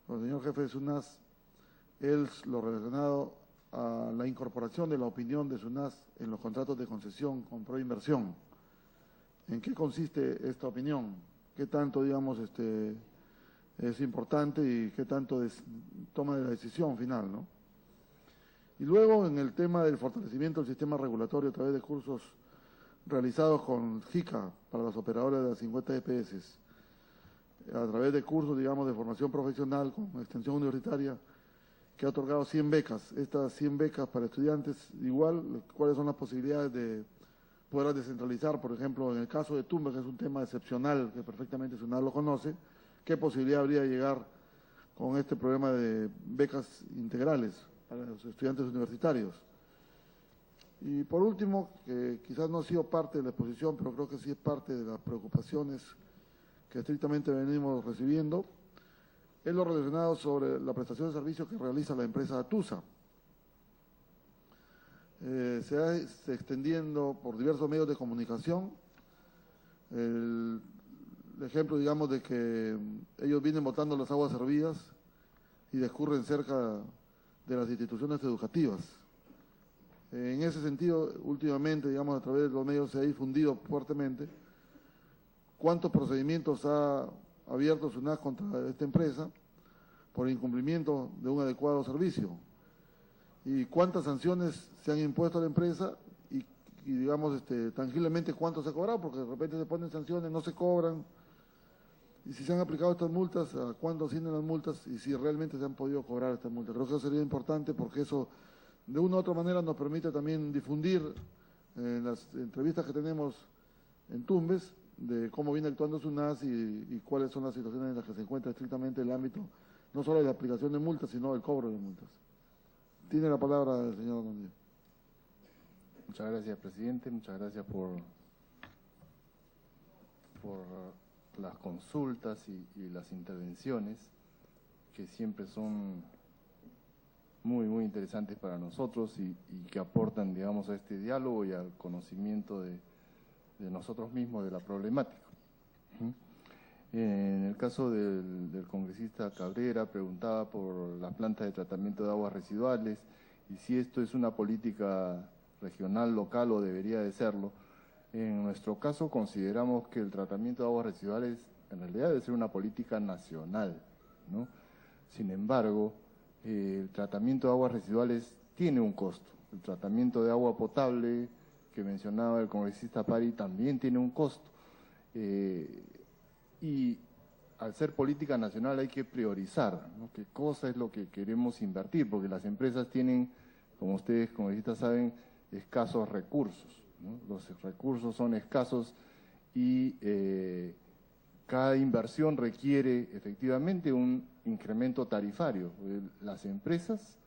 por el señor jefe de SUNAS, lo relacionado a la incorporación de la opinión de SUNAS en los contratos de concesión con Proinversión. ¿En qué consiste esta opinión? ¿Qué tanto, digamos, es importante y qué tanto toma de la decisión final, ¿no? Y luego, en el tema del fortalecimiento del sistema regulatorio a través de cursos realizados con JICA para las operadoras de las 50 EPS, a través de cursos, digamos, de formación profesional con extensión universitaria, que ha otorgado 100 becas. Estas 100 becas para estudiantes, igual, ¿cuáles son las posibilidades de poder descentralizar? Por ejemplo, en el caso de Tumbes, que es un tema excepcional, que perfectamente SUNAS lo conoce, ¿qué posibilidad habría de llegar con este programa de becas integrales para los estudiantes universitarios? Y por último, que quizás no ha sido parte de la exposición, pero creo que sí es parte de las preocupaciones que estrictamente venimos recibiendo, es lo relacionado sobre la prestación de servicios que realiza la empresa Atusa. Se está extendiendo por diversos medios de comunicación el ejemplo, digamos, de que ellos vienen botando las aguas servidas y discurren cerca de las instituciones educativas. En ese sentido, últimamente, digamos, a través de los medios se ha difundido fuertemente cuántos procedimientos ha abierto SUNAS contra esta empresa por incumplimiento de un adecuado servicio y cuántas sanciones se han impuesto a la empresa y digamos, tangiblemente cuánto se ha cobrado, porque de repente se ponen sanciones, no se cobran, y si se han aplicado estas multas, a cuándo ascienden las multas y si realmente se han podido cobrar estas multas. Creo que eso sería importante porque eso de una u otra manera nos permite también difundir en las entrevistas que tenemos en Tumbes de cómo viene actuando SUNAS y cuáles son las situaciones en las que se encuentra estrictamente el ámbito, no solo de la aplicación de multas, sino del cobro de multas. Tiene la palabra el señor Don Diego. Muchas gracias, presidente. Muchas gracias por las consultas y las intervenciones, que siempre son muy, muy interesantes para nosotros y que aportan, digamos, a este diálogo y al conocimiento de nosotros mismos de la problemática. En el caso del congresista Cabrera, preguntaba por la planta de tratamiento de aguas residuales y si esto es una política regional, local o debería de serlo. En nuestro caso consideramos que el tratamiento de aguas residuales en realidad debe ser una política nacional, ¿no? Sin embargo, el tratamiento de aguas residuales tiene un costo. El tratamiento de agua potable que mencionaba el congresista Pari también tiene un costo. Y al ser política nacional hay que priorizar, ¿no? Qué cosa es lo que queremos invertir, porque las empresas tienen, como ustedes congresistas saben, escasos recursos, ¿no? Los recursos son escasos y cada inversión requiere efectivamente un incremento tarifario. Las empresas,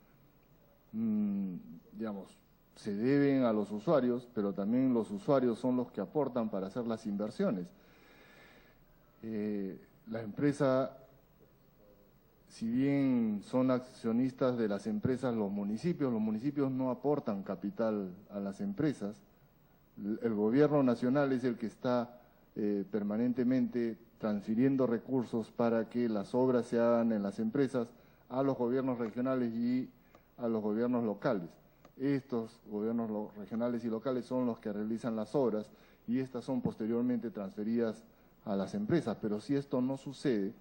digamos, se deben a los usuarios, pero también los usuarios son los que aportan para hacer las inversiones. La empresa, si bien son accionistas de las empresas los municipios no aportan capital a las empresas. El gobierno nacional es el que está permanentemente transfiriendo recursos para que las obras se hagan en las empresas a los gobiernos regionales y a los gobiernos locales. Estos gobiernos regionales y locales son los que realizan las obras y estas son posteriormente transferidas a las empresas. Pero si esto no sucede,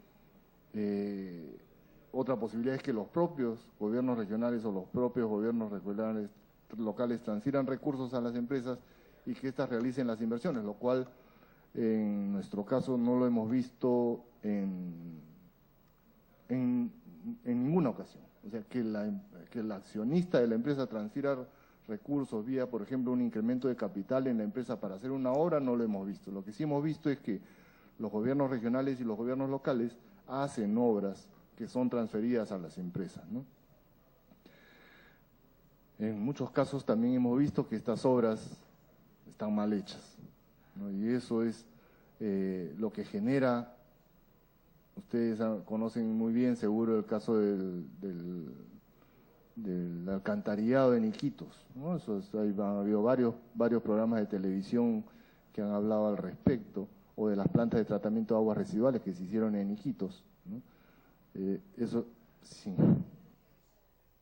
otra posibilidad es que los propios gobiernos regionales o los propios gobiernos regionales locales transfieran recursos a las empresas y que éstas realicen las inversiones, lo cual en nuestro caso no lo hemos visto en ninguna ocasión. O sea, que el accionista de la empresa transfiera recursos vía, por ejemplo, un incremento de capital en la empresa para hacer una obra, no lo hemos visto. Lo que sí hemos visto es que los gobiernos regionales y los gobiernos locales hacen obras que son transferidas a las empresas, ¿no? En muchos casos también hemos visto que estas obras están mal hechas, ¿no? Y eso es lo que genera, ustedes conocen muy bien seguro el caso del alcantarillado de Iquitos, ¿no? Ha habido varios programas de televisión que han hablado al respecto, o de las plantas de tratamiento de aguas residuales que se hicieron en Iquitos, ¿no? Eso, sí.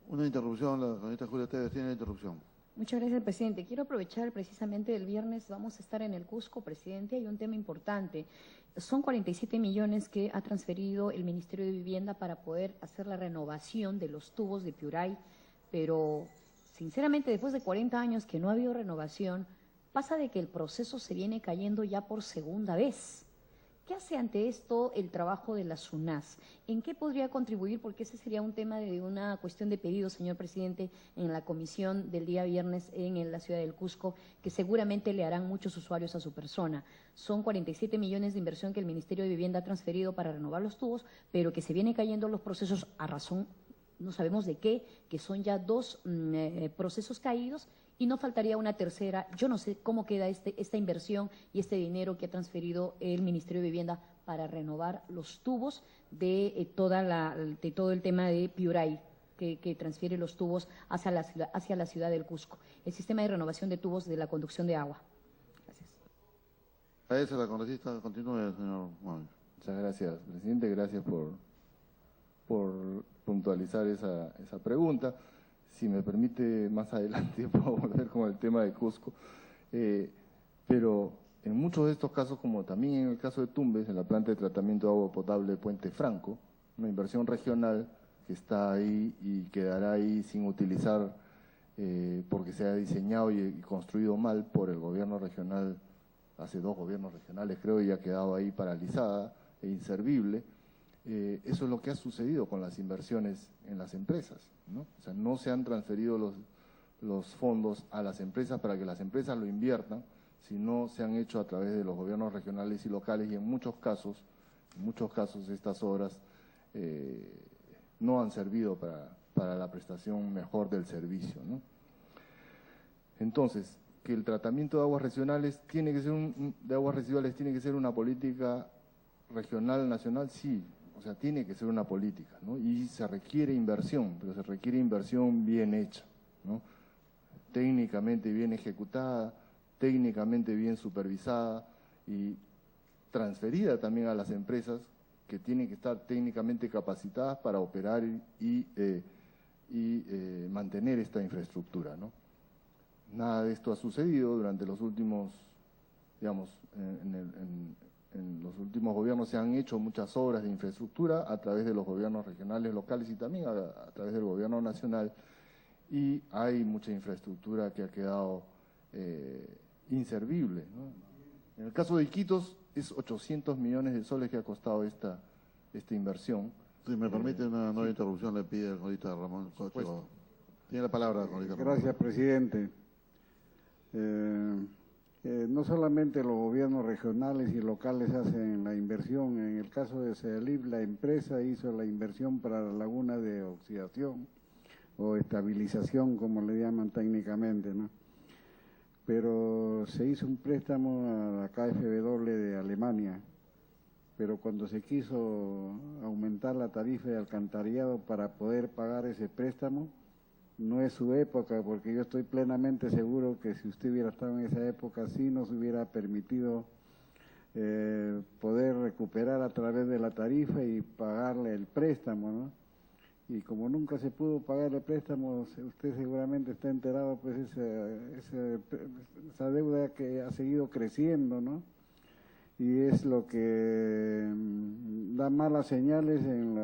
Una interrupción, la señorita Julia Tevez tiene interrupción. Muchas gracias, presidente. Quiero aprovechar precisamente el viernes, vamos a estar en el Cusco, presidente, hay un tema importante. Son 47 millones que ha transferido el Ministerio de Vivienda para poder hacer la renovación de los tubos de Piuray, pero sinceramente después de 40 años que no ha habido renovación, pasa de que el proceso se viene cayendo ya por segunda vez. ¿Qué hace ante esto el trabajo de la SUNAS? ¿En qué podría contribuir? Porque ese sería un tema de una cuestión de pedido, señor presidente, en la comisión del día viernes en la ciudad del Cusco, que seguramente le harán muchos usuarios a su persona. Son 47 millones de inversión que el Ministerio de Vivienda ha transferido para renovar los tubos, pero que se vienen cayendo los procesos a razón, no sabemos de qué, que son ya 2 procesos caídos, y no faltaría una tercera. Yo no sé cómo queda esta inversión y este dinero que ha transferido el Ministerio de Vivienda para renovar los tubos de todo el tema de Piuray, que transfiere los tubos hacia la ciudad del Cusco. El sistema de renovación de tubos de la conducción de agua. Gracias. Agradece la congresista. Continúe, señor Móvil. Muchas gracias, presidente. Gracias por puntualizar esa pregunta. Si me permite, más adelante puedo volver con el tema de Cusco, pero en muchos de estos casos, como también en el caso de Tumbes, en la planta de tratamiento de agua potable de Puente Franco, una inversión regional que está ahí y quedará ahí sin utilizar porque se ha diseñado y construido mal por el gobierno regional, hace 2 gobiernos regionales creo, y ha quedado ahí paralizada e inservible. Eso es lo que ha sucedido con las inversiones en las empresas, ¿no? O sea, no se han transferido los fondos a las empresas para que las empresas lo inviertan, sino se han hecho a través de los gobiernos regionales y locales, y en muchos casos estas obras no han servido para la prestación mejor del servicio, ¿no? Entonces, que el tratamiento de aguas residuales tiene que ser una política regional, nacional, sí. O sea, tiene que ser una política, ¿no? Y se requiere inversión, pero se requiere inversión bien hecha, ¿no? Técnicamente bien ejecutada, técnicamente bien supervisada y transferida también a las empresas que tienen que estar técnicamente capacitadas para operar y mantener esta infraestructura, ¿no? Nada de esto ha sucedido durante los últimos, digamos, en los últimos gobiernos se han hecho muchas obras de infraestructura a través de los gobiernos regionales, locales y también a través del gobierno nacional, y hay mucha infraestructura que ha quedado inservible, ¿no? En el caso de Iquitos es 800 millones de soles que ha costado esta inversión. Si me permite una nueva interrupción, le pide al congresista Ramón Cocho. Tiene la palabra, congresista Ramón. Gracias, presidente. no solamente los gobiernos regionales y locales hacen la inversión. En el caso de CEDALIP, la empresa hizo la inversión para la laguna de oxidación o estabilización, como le llaman técnicamente, ¿no? Pero se hizo un préstamo a la KfW de Alemania, pero cuando se quiso aumentar la tarifa de alcantarillado para poder pagar ese préstamo, no es su época, porque yo estoy plenamente seguro que si usted hubiera estado en esa época, sí nos hubiera permitido poder recuperar a través de la tarifa y pagarle el préstamo, ¿no? Y como nunca se pudo pagar el préstamo, usted seguramente está enterado, pues esa deuda que ha seguido creciendo, ¿no? Y es lo que da malas señales en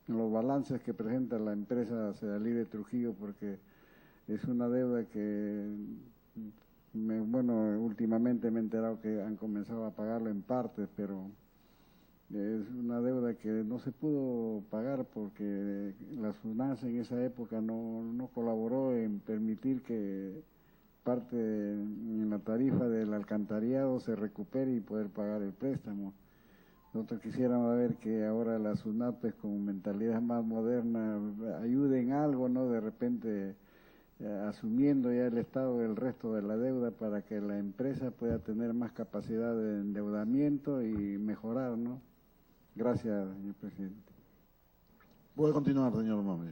los balances que presenta la empresa CEDALIP de Trujillo, porque es una deuda que, últimamente me he enterado que han comenzado a pagarlo en partes, pero es una deuda que no se pudo pagar porque la SUNAS en esa época no colaboró en permitir que parte en la tarifa del alcantarillado se recupere y poder pagar el préstamo. Nosotros quisiéramos ver que ahora las SUNAPES con mentalidad más moderna ayuden algo, ¿no? De repente asumiendo ya el Estado del resto de la deuda para que la empresa pueda tener más capacidad de endeudamiento y mejorar, ¿no? Gracias, señor presidente. Puede continuar, señor Mami.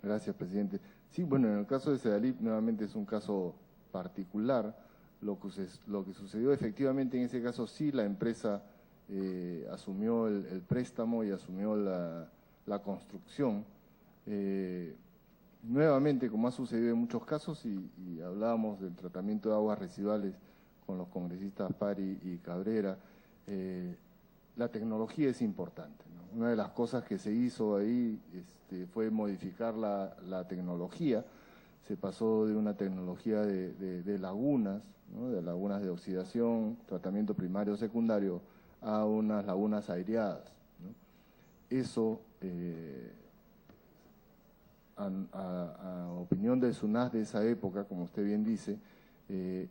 Gracias, presidente. Sí, bueno, en el caso de CEDALIP nuevamente es un caso particular. Lo que sucedió efectivamente en ese caso, sí, la empresa asumió el préstamo y asumió la construcción. Nuevamente, como ha sucedido en muchos casos, y hablábamos del tratamiento de aguas residuales con los congresistas Pari y Cabrera, la tecnología es importante, ¿no? Una de las cosas que se hizo ahí fue modificar la tecnología. Se pasó de una tecnología de lagunas, ¿no? De lagunas de oxidación, tratamiento primario secundario, a unas lagunas aireadas, ¿no? Eso, a opinión del SUNAS de esa época, como usted bien dice,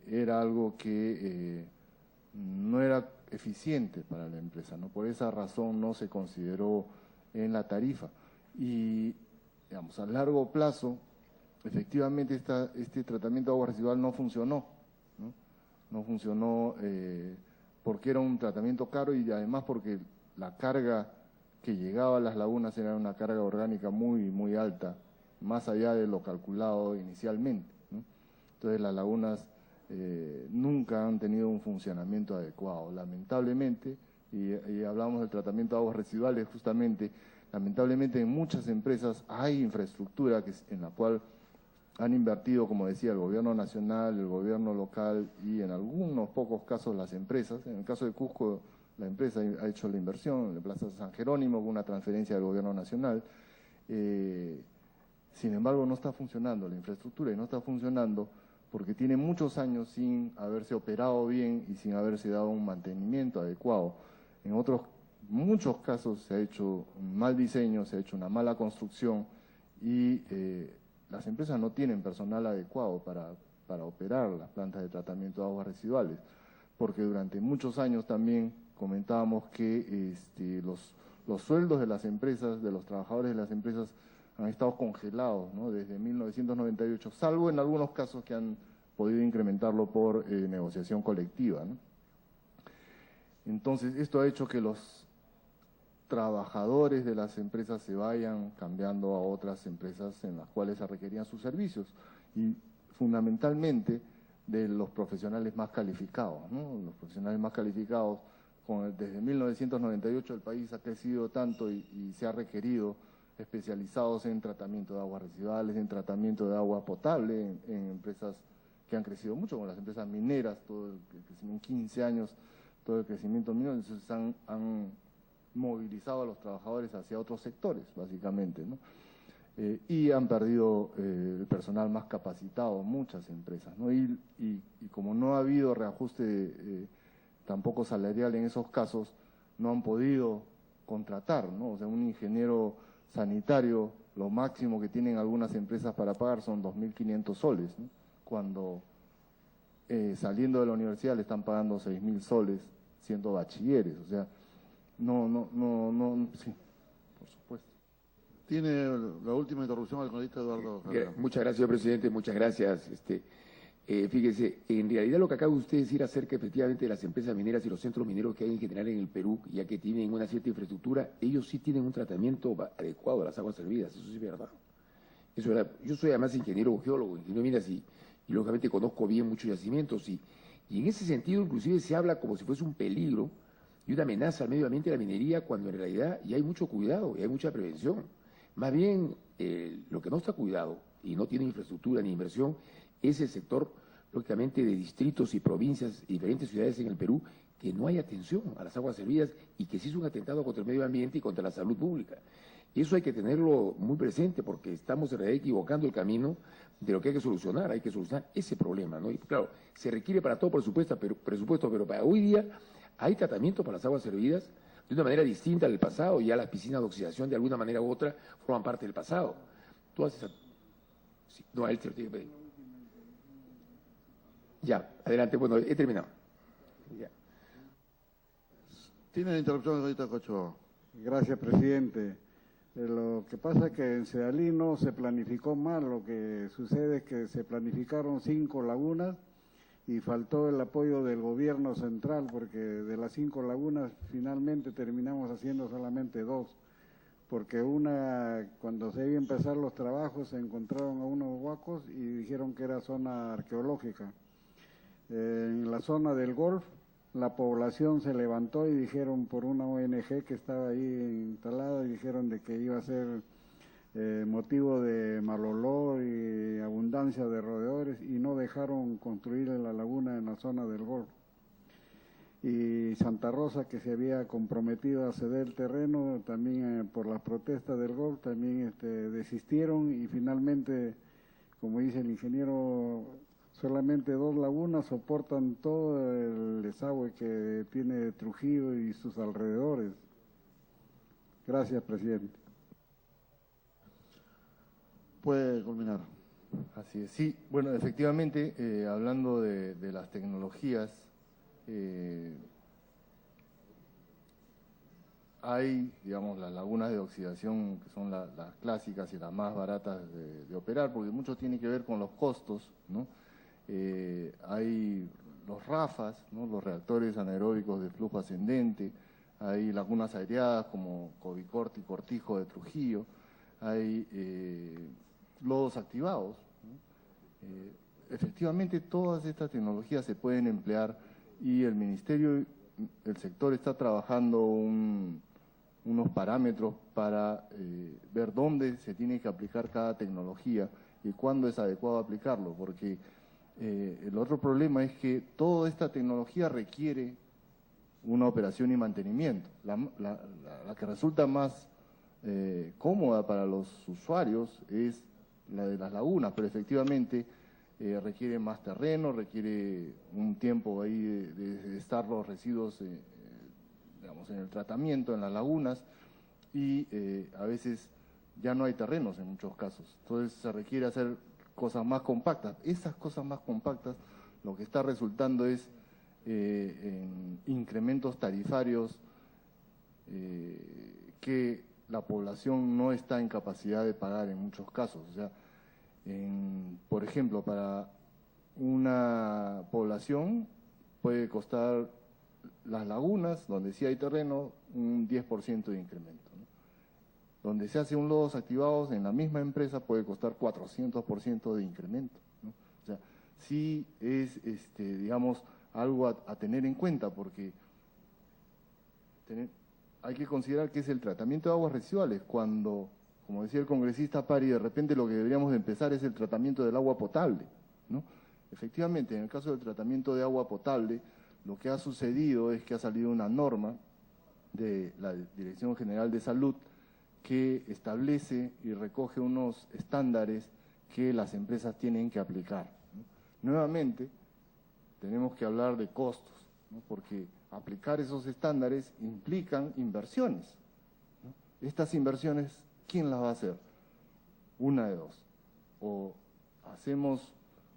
era algo que no era eficiente para la empresa, ¿no? Por esa razón no se consideró en la tarifa. Y, digamos, a largo plazo, efectivamente este tratamiento de agua residual no funcionó, ¿no? No funcionó porque era un tratamiento caro y además porque la carga que llegaba a las lagunas era una carga orgánica muy, muy alta, más allá de lo calculado inicialmente, ¿no? Entonces las lagunas nunca han tenido un funcionamiento adecuado, lamentablemente, y hablamos del tratamiento de aguas residuales justamente, lamentablemente en muchas empresas hay infraestructura en la cual han invertido, como decía, el gobierno nacional, el gobierno local y en algunos pocos casos las empresas. En el caso de Cusco, la empresa ha hecho la inversión en la Plaza San Jerónimo con una transferencia del gobierno nacional. Sin embargo, no está funcionando la infraestructura y no está funcionando porque tiene muchos años sin haberse operado bien y sin haberse dado un mantenimiento adecuado. En muchos casos se ha hecho un mal diseño, se ha hecho una mala construcción y las empresas no tienen personal adecuado para operar las plantas de tratamiento de aguas residuales, porque durante muchos años también comentábamos que los sueldos de las empresas, de los trabajadores de las empresas, han estado congelados, ¿no? Desde 1998, salvo en algunos casos que han podido incrementarlo por negociación colectiva, ¿no? Entonces, esto ha hecho que los trabajadores de las empresas se vayan cambiando a otras empresas en las cuales se requerían sus servicios y fundamentalmente de los profesionales más calificados, ¿no? Los profesionales más calificados, desde 1998 el país ha crecido tanto y se ha requerido especializados en tratamiento de aguas residuales, en tratamiento de agua potable, en empresas que han crecido mucho, como las empresas mineras, todo el crecimiento en 15 años, todo el crecimiento minero, entonces han movilizado a los trabajadores hacia otros sectores, básicamente, ¿no? Y han perdido el personal más capacitado, muchas empresas, ¿no? Y como no ha habido reajuste tampoco salarial en esos casos, no han podido contratar, ¿no? O sea, un ingeniero sanitario, lo máximo que tienen algunas empresas para pagar son 2.500 soles, ¿no? Cuando saliendo de la universidad le están pagando 6.000 soles siendo bachilleres, o sea, sí, por supuesto. Tiene la última interrupción al congresista Eduardo Herrera. Muchas gracias, señor presidente, muchas gracias. Fíjese, en realidad lo que acaba usted de decir acerca efectivamente de las empresas mineras y los centros mineros que hay en general en el Perú, ya que tienen una cierta infraestructura, ellos sí tienen un tratamiento adecuado a las aguas servidas, eso sí es verdad. Eso era, yo soy además ingeniero geólogo, ingeniero de minas y lógicamente conozco bien muchos yacimientos y en ese sentido inclusive se habla como si fuese un peligro y una amenaza al medio ambiente de la minería cuando en realidad ya hay mucho cuidado y hay mucha prevención. Más bien lo que no está cuidado y no tiene infraestructura ni inversión es el sector lógicamente de distritos y provincias y diferentes ciudades en el Perú que no hay atención a las aguas servidas y que sí es un atentado contra el medio ambiente y contra la salud pública. Eso hay que tenerlo muy presente porque estamos en realidad equivocando el camino de lo que hay que solucionar ese problema, ¿no? Y claro, se requiere para todo presupuesto, pero para hoy día hay tratamiento para las aguas servidas de una manera distinta del pasado, ya las piscinas de oxidación de alguna manera u otra forman parte del pasado. Todas esas... Sí, no, a él se lo tiene que pedir. Ya, adelante, bueno, he terminado. Ya. Tiene la interrupción el congresista Cocho. Gracias, presidente. Lo que pasa es que en Sedalí no se planificó mal, lo que sucede es que se planificaron 5 lagunas y faltó el apoyo del gobierno central, porque de las 5 lagunas finalmente terminamos haciendo solamente 2, porque una, cuando se iba a empezar los trabajos, se encontraron a unos huacos y dijeron que era zona arqueológica. En la zona del Golf, la población se levantó y dijeron por una ONG que estaba ahí instalada y dijeron de que iba a ser motivo de mal olor y abundancia de roedores y no dejaron construir la laguna en la zona del Golf. Y Santa Rosa, que se había comprometido a ceder el terreno, también por las protestas del Golf, también desistieron y finalmente, como dice el ingeniero, solamente 2 lagunas soportan todo el desagüe que tiene Trujillo y sus alrededores. Gracias, presidente. Puede culminar. Así es, sí, bueno, efectivamente, hablando de las tecnologías, hay, digamos, las lagunas de oxidación que son las clásicas y las más baratas de operar, porque mucho tiene que ver con los costos, ¿no? Hay los RAFAS, ¿no? Los reactores anaeróbicos de flujo ascendente, hay lagunas aireadas como Covicorte y Cortijo de Trujillo, hay lodos activados, ¿no? Efectivamente todas estas tecnologías se pueden emplear y el Ministerio, el sector está trabajando unos parámetros para ver dónde se tiene que aplicar cada tecnología y cuándo es adecuado aplicarlo, porque el otro problema es que toda esta tecnología requiere una operación y mantenimiento. La que resulta más cómoda para los usuarios es la de las lagunas, pero efectivamente requiere más terreno, requiere un tiempo ahí de estar los residuos digamos, en el tratamiento, en las lagunas, y a veces ya no hay terrenos en muchos casos. Entonces se requiere hacer cosas más compactas. Esas cosas más compactas lo que está resultando es en incrementos tarifarios que la población no está en capacidad de pagar en muchos casos. O sea, por ejemplo, para una población puede costar las lagunas, donde sí hay terreno, un 10% de incremento, ¿no? Donde se hace un lodos activados en la misma empresa puede costar 400% de incremento, ¿no? O sea, sí es, digamos, algo a tener en cuenta, porque hay que considerar que es el tratamiento de aguas residuales, cuando, como decía el congresista Pari, de repente lo que deberíamos de empezar es el tratamiento del agua potable, ¿no? Efectivamente, en el caso del tratamiento de agua potable, lo que ha sucedido es que ha salido una norma de la Dirección General de Salud que establece y recoge unos estándares que las empresas tienen que aplicar, ¿no? Nuevamente, tenemos que hablar de costos, ¿no? Porque aplicar esos estándares implican inversiones, ¿no? Estas inversiones, ¿quién las va a hacer? Una de dos. O hacemos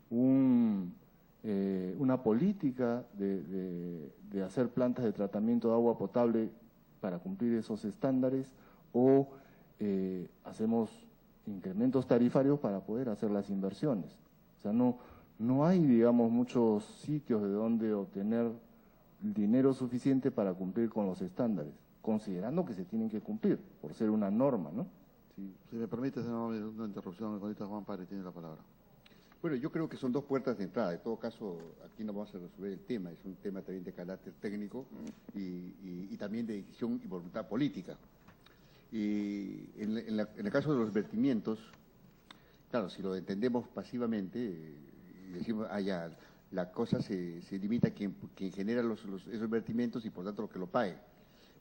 un una política de hacer plantas de tratamiento de agua potable para cumplir esos estándares, o hacemos incrementos tarifarios para poder hacer las inversiones. O sea, no hay, digamos, muchos sitios de donde obtener dinero suficiente para cumplir con los estándares, considerando que se tienen que cumplir, por ser una norma, ¿no? Sí. Si me permite, senador, una interrupción, el colega Juan Padre tiene la palabra. Bueno, yo creo que son dos puertas de entrada. En todo caso, aquí no vamos a resolver el tema, es un tema también de carácter técnico y también de decisión y voluntad política. Y en el caso de los vertimientos, claro, si lo entendemos pasivamente y decimos, ya, la cosa se limita a quien genera esos vertimientos y por tanto lo que lo pague.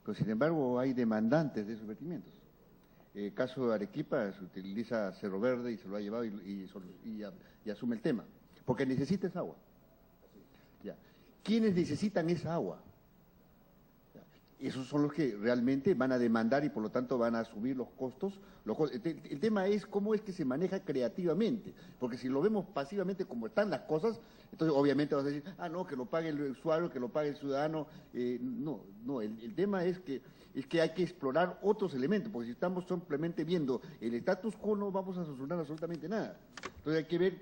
Pero sin embargo hay demandantes de esos vertimientos. El caso de Arequipa se utiliza Cerro Verde y se lo ha llevado y asume el tema, porque necesita esa agua. Ya. ¿Quiénes necesitan esa agua? Esos son los que realmente van a demandar y por lo tanto van a subir los costos. El tema es cómo es que se maneja creativamente, porque si lo vemos pasivamente como están las cosas, entonces obviamente vas a decir, no, que lo pague el usuario, que lo pague el ciudadano. No, el tema es que hay que explorar otros elementos, porque si estamos simplemente viendo el status quo no vamos a solucionar absolutamente nada. Entonces hay que ver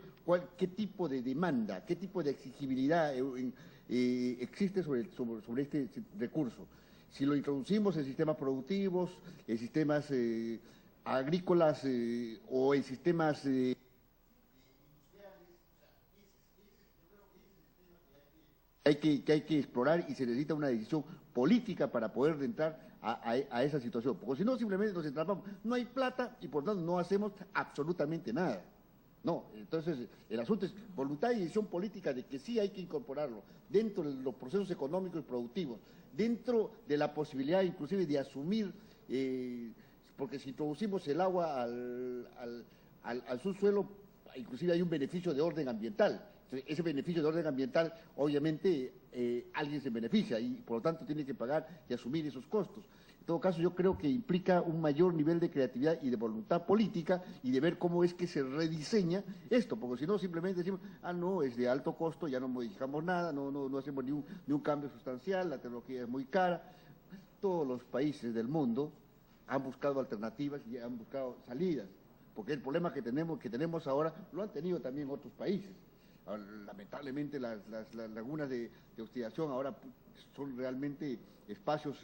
qué tipo de demanda, qué tipo de exigibilidad existe sobre este recurso. Si lo introducimos en sistemas productivos, en sistemas agrícolas o en sistemas que hay que explorar, y se necesita una decisión política para poder entrar a esa situación. Porque si no, simplemente nos entrampamos. No hay plata y por tanto no hacemos absolutamente nada. No, entonces el asunto es voluntad y decisión política de que sí hay que incorporarlo dentro de los procesos económicos y productivos, dentro de la posibilidad inclusive de asumir, porque si introducimos el agua al subsuelo, inclusive hay un beneficio de orden ambiental. Entonces, ese beneficio de orden ambiental, obviamente, alguien se beneficia y por lo tanto tiene que pagar y asumir esos costos. En todo caso, yo creo que implica un mayor nivel de creatividad y de voluntad política y de ver cómo es que se rediseña esto, porque si no, simplemente decimos, no, es de alto costo, ya no modificamos nada, no hacemos ni un cambio sustancial, la tecnología es muy cara. Todos los países del mundo han buscado alternativas y han buscado salidas, porque el problema que tenemos ahora lo han tenido también otros países. Lamentablemente las lagunas de hostigación ahora son realmente espacios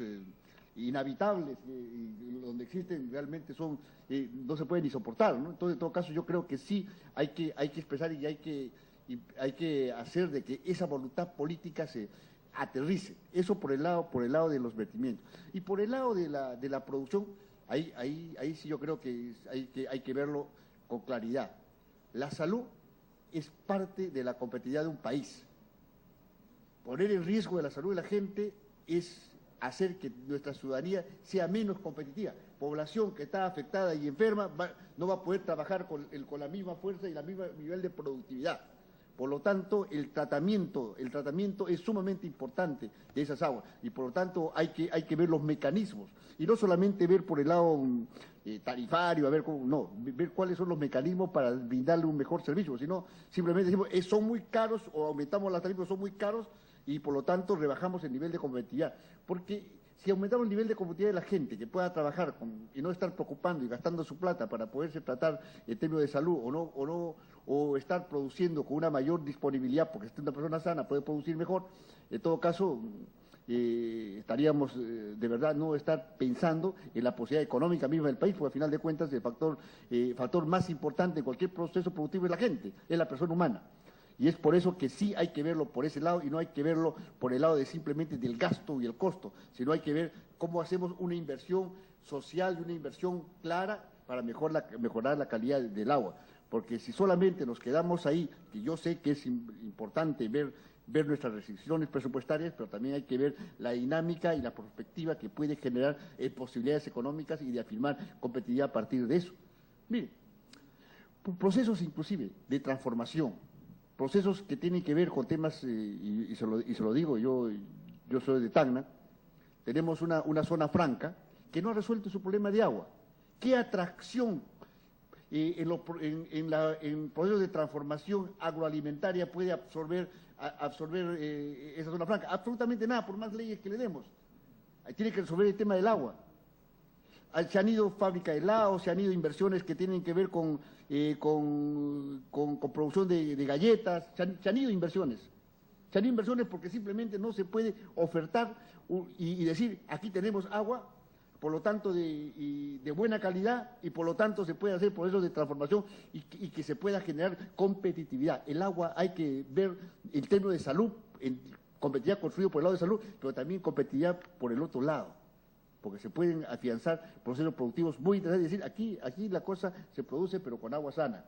inhabitables, y donde existen realmente no se pueden ni soportar, ¿no? Entonces, en todo caso, yo creo que sí hay que expresar y hay que hacer de que esa voluntad política se aterrice. Eso por el lado de los vertimientos. Y por el lado de la producción, ahí sí yo creo que hay que verlo con claridad. La salud es parte de la competitividad de un país. Poner en riesgo de la salud de la gente es hacer que nuestra ciudadanía sea menos competitiva. Población que está afectada y enferma no va a poder trabajar con la misma fuerza y el mismo nivel de productividad. Por lo tanto, el tratamiento es sumamente importante de esas aguas y por lo tanto hay que ver los mecanismos y no solamente ver por el lado tarifario, ver cuáles son los mecanismos para brindarle un mejor servicio, sino simplemente decimos, son muy caros o aumentamos las tarifas, son muy caros y por lo tanto rebajamos el nivel de competitividad. Porque si aumentamos el nivel de competitividad de la gente que pueda trabajar y no estar preocupando y gastando su plata para poderse tratar en términos de salud o estar produciendo con una mayor disponibilidad, porque una persona sana puede producir mejor, en todo caso estaríamos de verdad no estar pensando en la posibilidad económica misma del país, porque al final de cuentas el factor más importante en cualquier proceso productivo es la gente, es la persona humana. Y es por eso que sí hay que verlo por ese lado y no hay que verlo por el lado de simplemente del gasto y el costo, sino hay que ver cómo hacemos una inversión social y una inversión clara para mejorar la calidad del agua. Porque si solamente nos quedamos ahí, que yo sé que es importante ver nuestras restricciones presupuestarias, pero también hay que ver la dinámica y la perspectiva que puede generar posibilidades económicas y de afirmar competitividad a partir de eso. Mire, procesos inclusive de transformación, procesos que tienen que ver con temas, y se lo digo, yo soy de Tacna, tenemos una zona franca que no ha resuelto su problema de agua. ¿Qué atracción en procesos de transformación agroalimentaria puede absorber esa zona franca? Absolutamente nada, por más leyes que le demos. Tiene que resolver el tema del agua. Se han ido fábricas de helados, se han ido inversiones que tienen que ver con producción de galletas, se han ido inversiones. Se han ido inversiones porque simplemente no se puede ofertar y decir, aquí tenemos agua, por lo tanto de buena calidad, y por lo tanto se puede hacer procesos de transformación y que se pueda generar competitividad. El agua hay que ver en términos de salud, competitividad construido por el lado de salud, pero también competitividad por el otro lado, porque se pueden afianzar procesos productivos muy interesantes. Es decir, aquí la cosa se produce pero con agua sana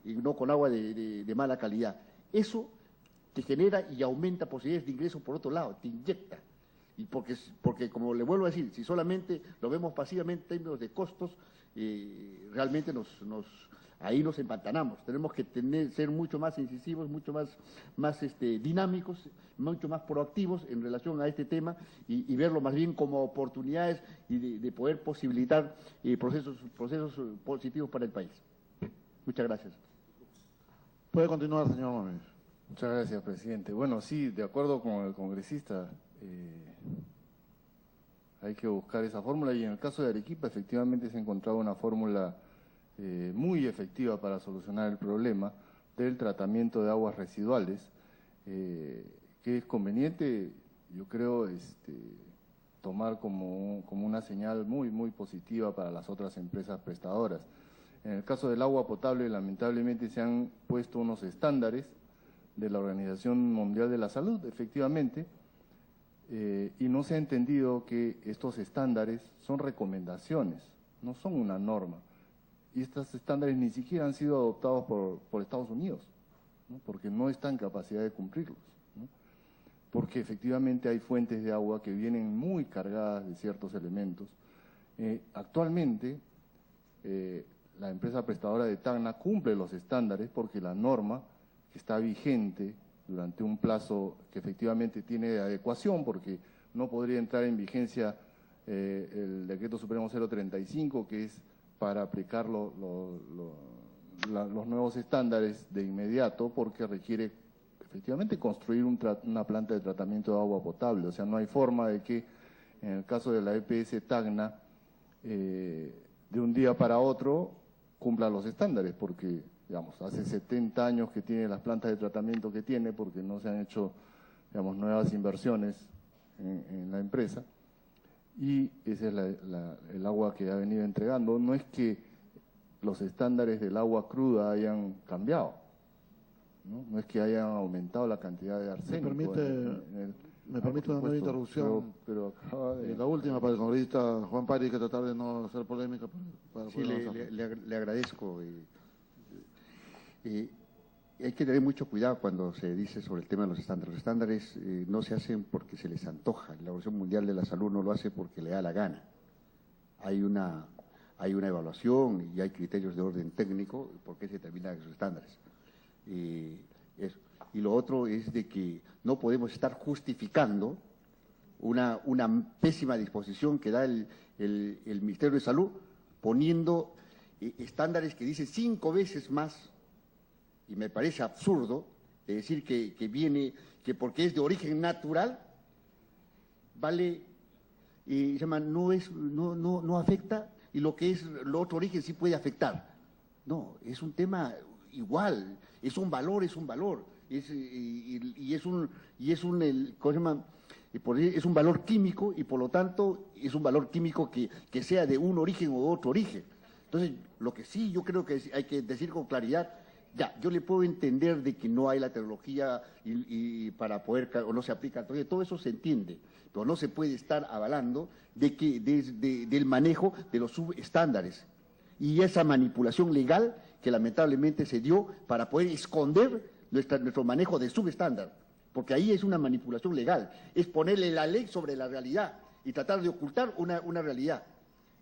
y no con agua de mala calidad. Eso te genera y aumenta posibilidades de ingreso por otro lado, te inyecta. Y porque como le vuelvo a decir, si solamente lo vemos pasivamente en términos de costos, realmente ahí nos empantanamos. Tenemos que ser mucho más incisivos, mucho más dinámicos, mucho más proactivos en relación a este tema y verlo más bien como oportunidades y de poder posibilitar procesos positivos para el país. Muchas gracias. Puede continuar, señor Gómez. Muchas gracias, presidente. Bueno, sí, de acuerdo con el congresista, hay que buscar esa fórmula y en el caso de Arequipa efectivamente se ha encontrado una fórmula muy efectiva para solucionar el problema del tratamiento de aguas residuales, que es conveniente, yo creo, tomar como una señal muy positiva para las otras empresas prestadoras. En el caso del agua potable, lamentablemente se han puesto unos estándares de la Organización Mundial de la Salud, efectivamente, y no se ha entendido que estos estándares son recomendaciones, no son una norma. Y estos estándares ni siquiera han sido adoptados por Estados Unidos, ¿no? Porque no está en capacidad de cumplirlos, ¿no? Porque efectivamente hay fuentes de agua que vienen muy cargadas de ciertos elementos. Actualmente, la empresa prestadora de Tacna cumple los estándares porque la norma que está vigente durante un plazo que efectivamente tiene de adecuación, porque no podría entrar en vigencia el Decreto Supremo 035, que es para aplicar los nuevos estándares de inmediato, porque requiere efectivamente construir una planta de tratamiento de agua potable. O sea, no hay forma de que en el caso de la EPS Tacna, de un día para otro, cumpla los estándares, porque digamos, hace 70 años que tiene las plantas de tratamiento que tiene, porque no se han hecho, digamos, nuevas inversiones en la empresa, y ese es el agua que ha venido entregando. No es que los estándares del agua cruda hayan cambiado, no es que hayan aumentado la cantidad de arsénico. Me permite una nueva interrupción, pero acaba de... la última para el congresista Juan Pari, que tratar de no hacer polémica. Sí, le agradezco. Hay que tener mucho cuidado cuando se dice sobre el tema de los estándares. Los estándares no se hacen porque se les antoja. La Organización Mundial de la Salud no lo hace porque le da la gana. Hay una evaluación y hay criterios de orden técnico por qué se determinan esos estándares. Y lo otro es de que no podemos estar justificando una pésima disposición que da el Ministerio de Salud poniendo estándares que dicen 5 veces más. Y me parece absurdo decir que porque es de origen natural, vale, no afecta, y lo que es lo otro origen sí puede afectar. No, es un tema igual, es un valor, es un valor químico, y por lo tanto es un valor químico que sea de un origen u otro origen. Entonces, lo que sí yo creo que hay que decir con claridad, ya, yo le puedo entender de que no hay la tecnología y para poder, o no se aplica, todo eso se entiende, pero no se puede estar avalando del manejo de los subestándares y esa manipulación legal que lamentablemente se dio para poder esconder nuestro manejo de subestándar, porque ahí es una manipulación legal, es ponerle la ley sobre la realidad y tratar de ocultar una realidad.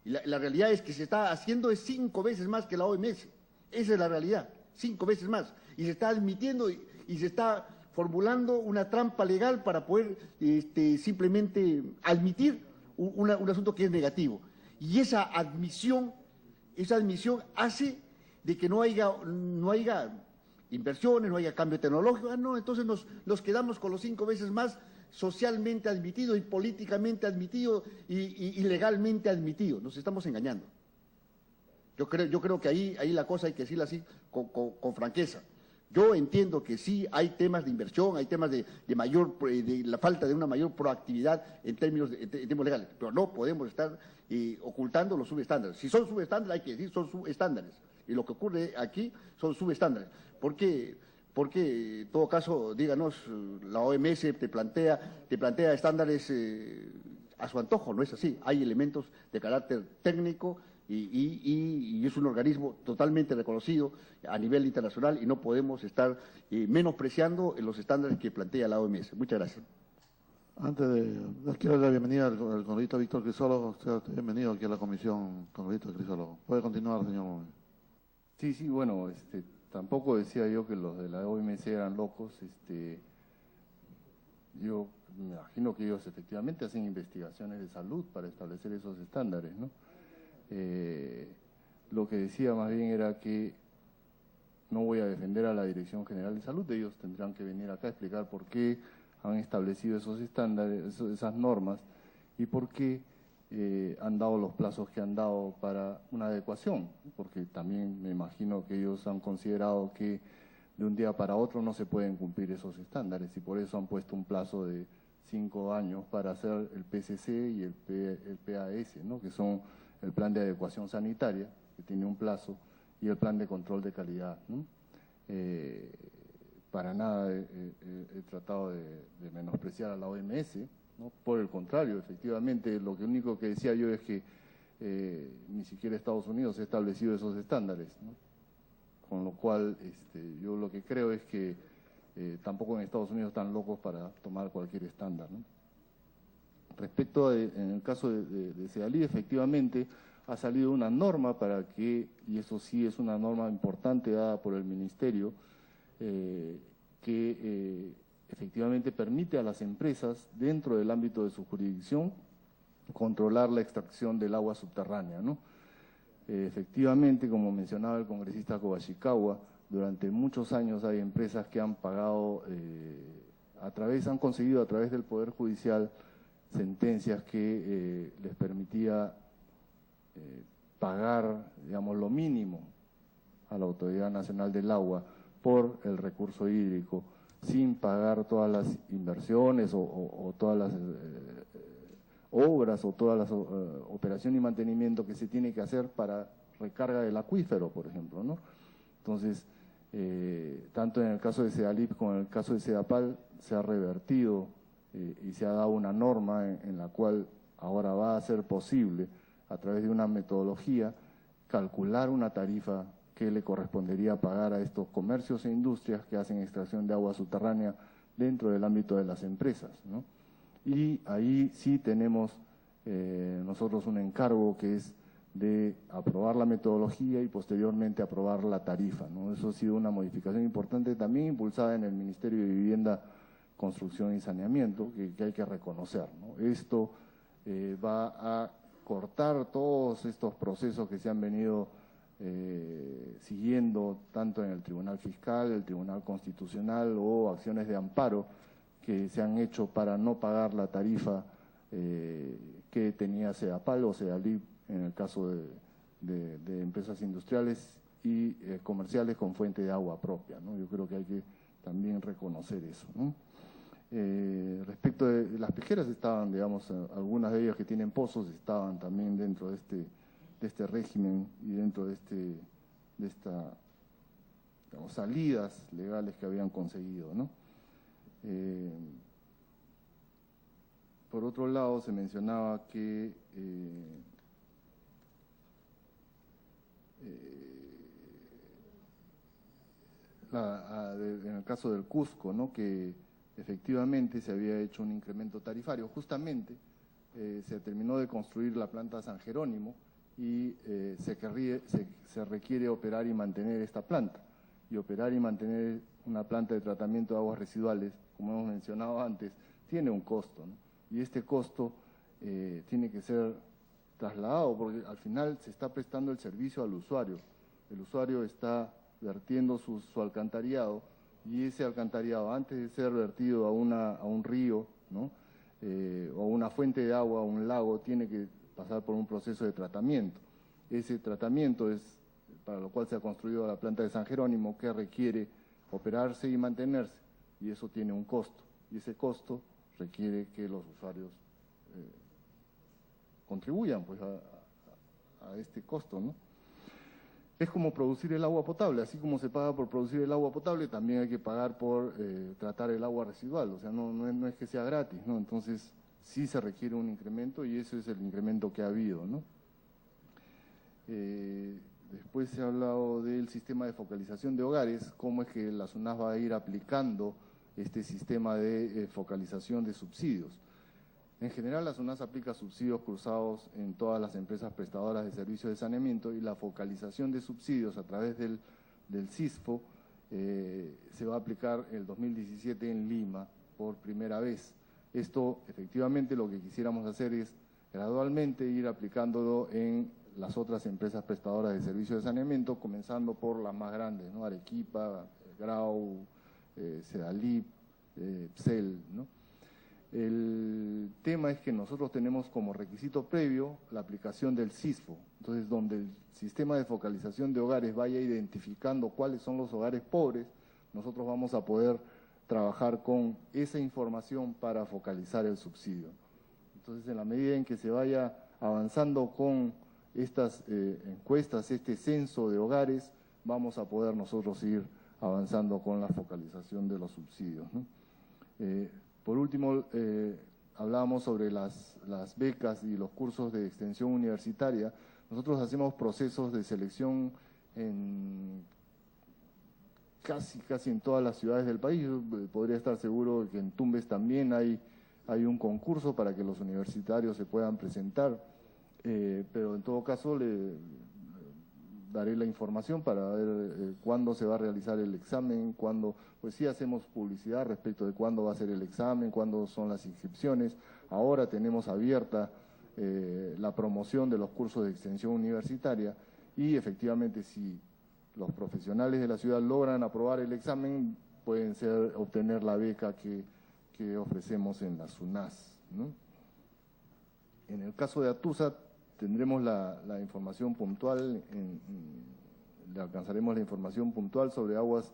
Y la realidad es que se está haciendo 5 veces más que la OMS, esa es la realidad. 5 veces más, y se está admitiendo y se está formulando una trampa legal para poder simplemente admitir un asunto que es negativo. Y esa admisión hace de que no haya inversiones, no haya cambio tecnológico. No, entonces nos quedamos con los 5 veces más socialmente admitido y políticamente admitido y legalmente admitido. Nos estamos engañando. Yo creo que ahí la cosa hay que decirla así con franqueza. Yo entiendo que sí hay temas de inversión, hay temas de la falta de una mayor proactividad en términos legales, pero no podemos estar ocultando los subestándares. Si son subestándares, hay que decir son subestándares. Y lo que ocurre aquí son subestándares. Porque en todo caso, díganos, la OMS te plantea estándares a su antojo, no es así. Hay elementos de carácter técnico y es un organismo totalmente reconocido a nivel internacional y no podemos estar menospreciando los estándares que plantea la OMS. Muchas gracias. Antes les quiero dar la bienvenida al congresista Víctor Crisólogo. Bienvenido aquí a la comisión, congresista Crisólogo. Puede continuar, señor. Sí, bueno, tampoco decía yo que los de la OMS eran locos. Yo me imagino que ellos efectivamente hacen investigaciones de salud para establecer esos estándares, ¿no? Lo que decía más bien era que no voy a defender a la Dirección General de Salud, ellos tendrán que venir acá a explicar por qué han establecido esos estándares, esas normas, y por qué han dado los plazos que han dado para una adecuación, porque también me imagino que ellos han considerado que de un día para otro no se pueden cumplir esos estándares, y por eso han puesto un plazo de 5 años para hacer el PCC y el PAS, ¿no? Que son el plan de adecuación sanitaria, que tiene un plazo, y el plan de control de calidad, ¿no? Para nada he tratado de menospreciar a la OMS, ¿no? Por el contrario, efectivamente, lo único que decía yo es que ni siquiera Estados Unidos ha establecido esos estándares, ¿no? Con lo cual, yo lo que creo es que tampoco en Estados Unidos están locos para tomar cualquier estándar, ¿no? Respecto en el caso de SEDALI, efectivamente ha salido una norma para que, y eso sí es una norma importante dada por el Ministerio, que efectivamente permite a las empresas, dentro del ámbito de su jurisdicción, controlar la extracción del agua subterránea, ¿no? Efectivamente, como mencionaba el congresista Kobashikawa, durante muchos años hay empresas que han pagado, han conseguido a través del Poder Judicial sentencias que les permitía pagar, digamos, lo mínimo a la Autoridad Nacional del Agua por el recurso hídrico, sin pagar todas las inversiones o todas las obras o todas las operaciones y mantenimiento que se tiene que hacer para recarga del acuífero, por ejemplo, ¿no? Entonces, tanto en el caso de SEDALIP como en el caso de SEDAPAL se ha revertido y se ha dado una norma en la cual ahora va a ser posible, a través de una metodología, calcular una tarifa que le correspondería pagar a estos comercios e industrias que hacen extracción de agua subterránea dentro del ámbito de las empresas, ¿no? Y ahí sí tenemos nosotros un encargo que es de aprobar la metodología y posteriormente aprobar la tarifa, ¿no? Eso ha sido una modificación importante también impulsada en el Ministerio de Vivienda, Construcción y Saneamiento, que hay que reconocer, ¿no? Esto va a cortar todos estos procesos que se han venido siguiendo tanto en el Tribunal Fiscal, el Tribunal Constitucional o acciones de amparo que se han hecho para no pagar la tarifa que tenía SEDAPAL o SEDALIP en el caso de empresas industriales y comerciales con fuente de agua propia, ¿no? Yo creo que hay que también reconocer eso, ¿no? Respecto de las pesqueras estaban, digamos, algunas de ellas que tienen pozos estaban también dentro de este régimen y dentro de esta, digamos, salidas legales que habían conseguido, ¿no? Por otro lado, se mencionaba que en el caso del Cusco, ¿no? Que efectivamente se había hecho un incremento tarifario. Justamente se terminó de construir la planta San Jerónimo y se requiere operar y mantener esta planta. Y operar y mantener una planta de tratamiento de aguas residuales, como hemos mencionado antes, tiene un costo, ¿no? Y este costo tiene que ser trasladado, porque al final se está prestando el servicio al usuario, El usuario está vertiendo su alcantarillado, y ese alcantarillado, antes de ser vertido a un río, ¿no? O una fuente de agua, un lago, tiene que pasar por un proceso de tratamiento. Ese tratamiento es para lo cual se ha construido la planta de San Jerónimo, que requiere operarse y mantenerse, y eso tiene un costo, y ese costo requiere que los usuarios contribuyan pues a este costo, ¿no? Es como producir el agua potable, así como se paga por producir el agua potable, también hay que pagar por tratar el agua residual, o sea, no es que sea gratis, ¿no? Entonces sí se requiere un incremento, y ese es el incremento que ha habido, ¿no? Después se ha hablado del sistema de focalización de hogares, cómo es que la SUNAS va a ir aplicando este sistema de focalización de subsidios. En general, la SUNAS aplica subsidios cruzados en todas las empresas prestadoras de servicios de saneamiento, y la focalización de subsidios a través del CISFO se va a aplicar el 2017 en Lima por primera vez. Esto, efectivamente, lo que quisiéramos hacer es gradualmente ir aplicándolo en las otras empresas prestadoras de servicios de saneamiento, comenzando por las más grandes, ¿no? Arequipa, Grau, Sedalip, PSEL, ¿no? El tema es que nosotros tenemos como requisito previo la aplicación del CISFO. Entonces, donde el sistema de focalización de hogares vaya identificando cuáles son los hogares pobres, nosotros vamos a poder trabajar con esa información para focalizar el subsidio. Entonces, en la medida en que se vaya avanzando con estas encuestas, este censo de hogares, vamos a poder nosotros ir avanzando con la focalización de los subsidios, ¿no? Por último, hablábamos sobre las becas y los cursos de extensión universitaria. Nosotros hacemos procesos de selección en casi en todas las ciudades del país. Yo podría estar seguro de que en Tumbes también hay un concurso para que los universitarios se puedan presentar, pero en todo caso le daré la información para ver cuándo se va a realizar el examen, cuándo, pues sí hacemos publicidad respecto de cuándo va a ser el examen, cuándo son las inscripciones. Ahora tenemos abierta la promoción de los cursos de extensión universitaria, y efectivamente si los profesionales de la ciudad logran aprobar el examen, pueden obtener la beca que ofrecemos en la SUNAS, ¿no? En el caso de Atusa, tendremos la información puntual, le alcanzaremos la información puntual sobre aguas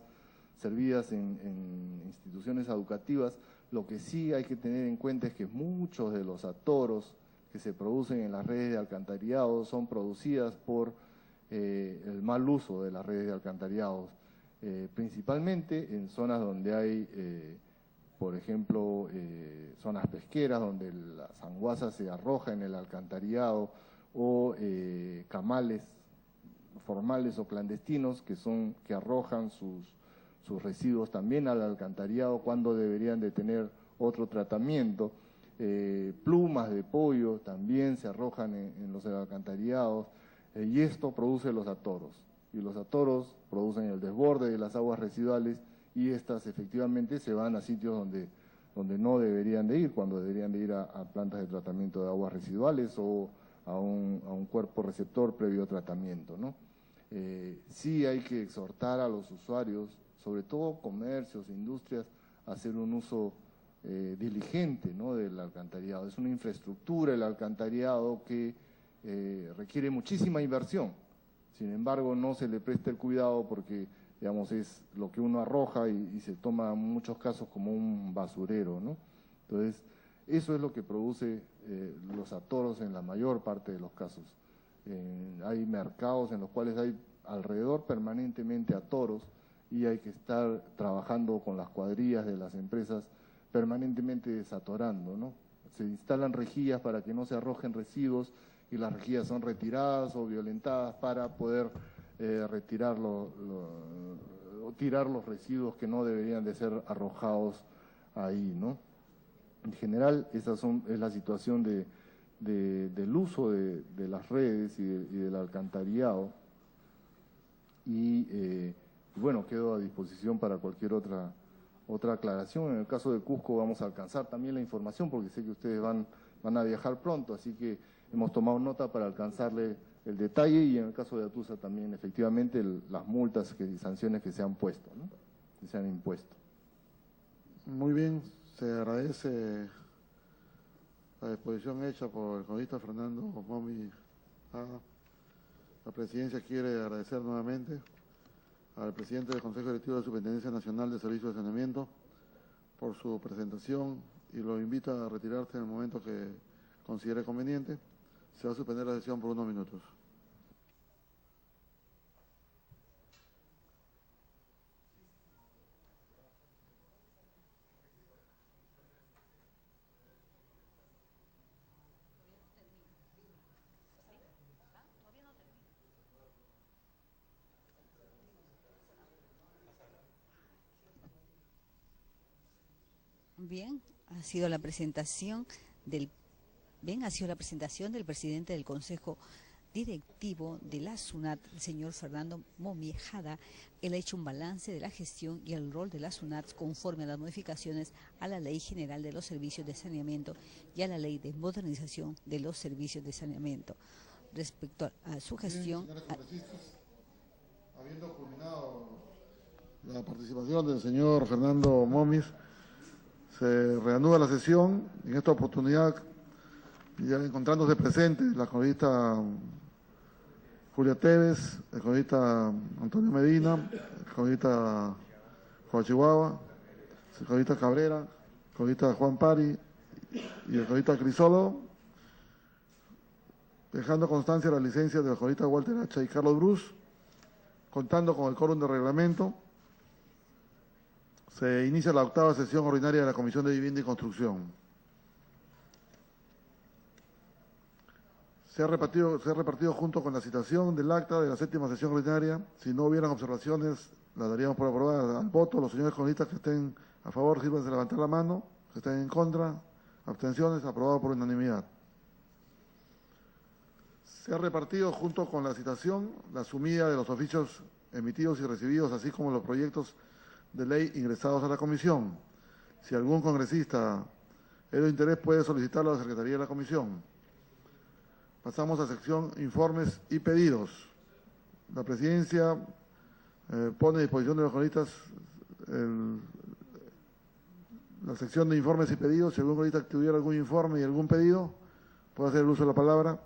servidas en instituciones educativas. Lo que sí hay que tener en cuenta es que muchos de los atoros que se producen en las redes de alcantarillado son producidas por el mal uso de las redes de alcantarillado, principalmente en zonas donde hay, por ejemplo, zonas pesqueras donde la sanguaza se arroja en el alcantarillado, o camales formales o clandestinos que arrojan sus residuos también al alcantarillado cuando deberían de tener otro tratamiento. Plumas de pollo también se arrojan en los alcantarillados, y esto produce los atoros, y los atoros producen el desborde de las aguas residuales, y estas efectivamente se van a sitios donde no deberían de ir, cuando deberían de ir a plantas de tratamiento de aguas residuales o a un cuerpo receptor previo tratamiento, ¿no? Sí hay que exhortar a los usuarios, sobre todo comercios, industrias, a hacer un uso diligente, ¿no?, del alcantarillado. Es una infraestructura el alcantarillado que requiere muchísima inversión. Sin embargo, no se le presta el cuidado porque, digamos, es lo que uno arroja y se toma en muchos casos como un basurero, ¿no? Entonces, eso es lo que produce los atoros en la mayor parte de los casos. Hay mercados en los cuales hay alrededor permanentemente atoros, y hay que estar trabajando con las cuadrillas de las empresas permanentemente desatorando, ¿no? Se instalan rejillas para que no se arrojen residuos, y las rejillas son retiradas o violentadas para poder retirar o tirar los residuos que no deberían de ser arrojados ahí, ¿no? En general, es la situación del uso de las redes y del alcantarillado. Y bueno, quedo a disposición para cualquier otra aclaración. En el caso de Cusco vamos a alcanzar también la información, porque sé que ustedes van a viajar pronto, así que hemos tomado nota para alcanzarle el detalle, y en el caso de Atusa también efectivamente las multas y sanciones que se han puesto, ¿no? Que se han impuesto. Muy bien, se agradece la exposición hecha por el congresista Fernando Momi. La presidencia quiere agradecer nuevamente al presidente del Consejo Directivo de la Superintendencia Nacional de Servicios de Saneamiento por su presentación y lo invita a retirarse en el momento que considere conveniente. Se va a suspender la sesión por unos minutos. Bien, ha sido la presentación del presidente del Consejo Directivo de la SUNAT, el señor Fernando Momi Jada. Él ha hecho un balance de la gestión y el rol de la SUNAT conforme a las modificaciones a la Ley General de los Servicios de Saneamiento y a la Ley de Modernización de los Servicios de Saneamiento. Respecto a su gestión... Habiendo culminado la participación del señor Fernando Momis, se reanuda la sesión. En esta oportunidad, ya encontrándose presentes la congresista Julia Tevez, el congresista Antonio Medina, el congresista Juan Chihuahua, el congresista Cabrera, el congresista Juan Pari y el congresista Crisolo, dejando constancia de la licencia de los congresistas Walter Hacha y Carlos Bruce, contando con el quórum de reglamento. Se inicia la 8ª sesión ordinaria de la Comisión de Vivienda y Construcción. Se ha repartido junto con la citación del acta de la 7ª sesión ordinaria. Si no hubieran observaciones, la daríamos por aprobada al voto. Los señores congresistas que estén a favor, sírvanse de levantar la mano. Que estén en contra, abstenciones, aprobado por unanimidad. Se ha repartido junto con la citación la sumida de los oficios emitidos y recibidos, así como los proyectos de ley ingresados a la comisión. Si algún congresista es de interés, puede solicitarlo a la Secretaría de la Comisión. Pasamos a sección informes y pedidos. La presidencia pone a disposición de los congresistas la sección de informes y pedidos. Si algún congresista tuviera algún informe y algún pedido, puede hacer el uso de la palabra.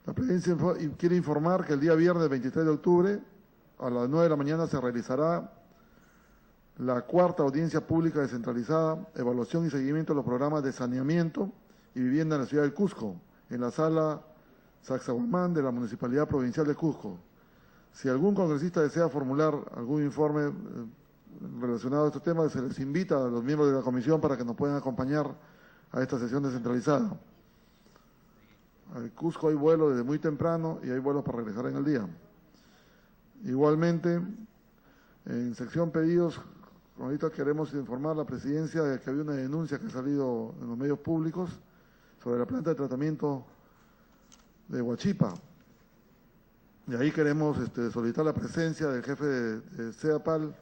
La presidencia quiere informar que el día viernes 23 de octubre, a las 9 de la mañana, se realizará la 4ª audiencia pública descentralizada, evaluación y seguimiento de los programas de saneamiento y vivienda en la ciudad del Cusco, en la sala Sacsayhuamán de la Municipalidad Provincial de Cusco. Si algún congresista desea formular algún informe relacionado a estos temas, se les invita a los miembros de la comisión para que nos puedan acompañar a esta sesión descentralizada. Al Cusco hay vuelos desde muy temprano y hay vuelos para regresar en el día. Igualmente, en sección pedidos, ahorita queremos informar a la presidencia de que había una denuncia que ha salido en los medios públicos sobre la planta de tratamiento de Huachipa. Y ahí queremos solicitar la presencia del jefe de CEAPAL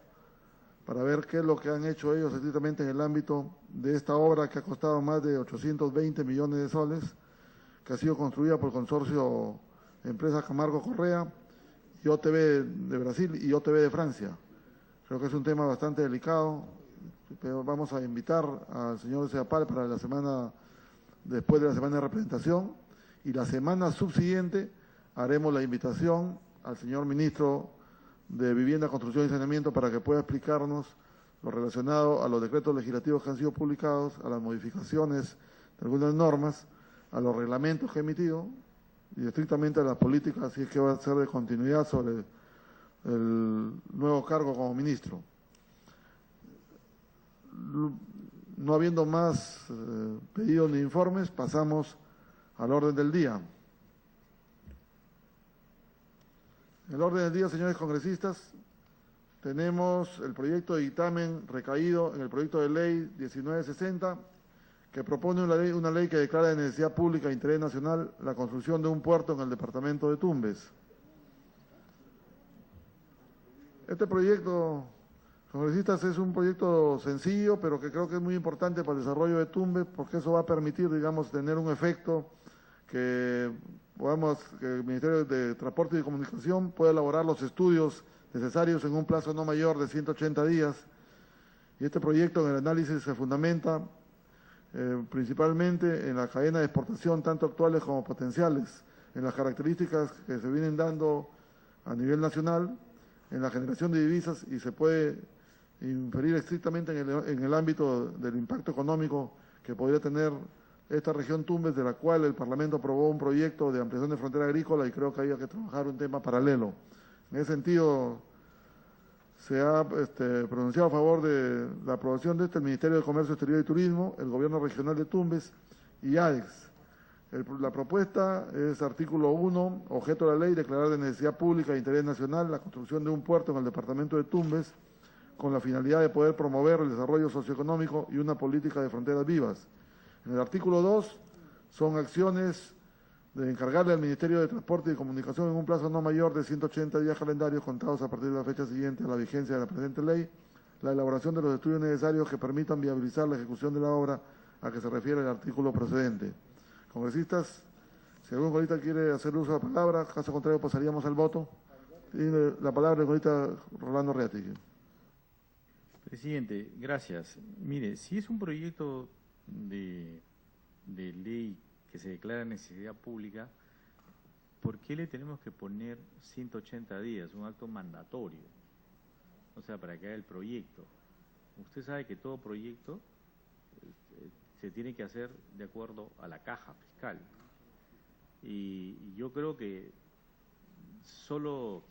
para ver qué es lo que han hecho ellos estrictamente en el ámbito de esta obra que ha costado más de 820 millones de soles, que ha sido construida por el consorcio Empresa Camargo Correa, y OTB de Brasil y OTB de Francia. Creo que es un tema bastante delicado, pero vamos a invitar al señor de CEAPAL para la semana, después de la semana de representación, y la semana subsiguiente haremos la invitación al señor ministro de Vivienda, Construcción y Saneamiento para que pueda explicarnos lo relacionado a los decretos legislativos que han sido publicados, a las modificaciones de algunas normas, a los reglamentos que ha emitido y estrictamente a las políticas, así es que va a ser de continuidad sobre el nuevo cargo como ministro. No habiendo más pedidos ni informes, pasamos al orden del día. En el orden del día, señores congresistas, tenemos el proyecto de dictamen recaído en el proyecto de ley 1960, que propone una ley que declara de necesidad pública e interés nacional la construcción de un puerto en el departamento de Tumbes. Este proyecto, congresistas, es un proyecto sencillo, pero que creo que es muy importante para el desarrollo de Tumbes, porque eso va a permitir, digamos, tener un efecto que que el Ministerio de Transporte y Comunicación pueda elaborar los estudios necesarios en un plazo no mayor de 180 días. Y este proyecto en el análisis se fundamenta principalmente en la cadena de exportación, tanto actuales como potenciales, en las características que se vienen dando a nivel nacional, en la generación de divisas, y se puede inferir estrictamente en el ámbito del impacto económico que podría tener esta región Tumbes, de la cual el Parlamento aprobó un proyecto de ampliación de frontera agrícola, y creo que había que trabajar un tema paralelo. En ese sentido, se ha pronunciado a favor de la aprobación de el Ministerio de Comercio Exterior y Turismo, el Gobierno Regional de Tumbes y ADEX. La propuesta es artículo 1, objeto de la ley, declarar de necesidad pública e interés nacional la construcción de un puerto en el departamento de Tumbes, con la finalidad de poder promover el desarrollo socioeconómico y una política de fronteras vivas. En el artículo 2 son acciones de encargarle al Ministerio de Transporte y Comunicación en un plazo no mayor de 180 días calendarios contados a partir de la fecha siguiente a la vigencia de la presente ley, la elaboración de los estudios necesarios que permitan viabilizar la ejecución de la obra a que se refiere el artículo precedente. Congresistas, si algún congresista quiere hacer uso de la palabra, caso contrario pasaríamos al voto. Tiene la palabra el congresista Rolando Reategui. Presidente, gracias. Mire, si es un proyecto de ley que se declara necesidad pública, ¿por qué le tenemos que poner 180 días, un acto mandatorio? O sea, para que haga el proyecto. Usted sabe que todo proyecto se tiene que hacer de acuerdo a la caja fiscal. Y yo creo que solo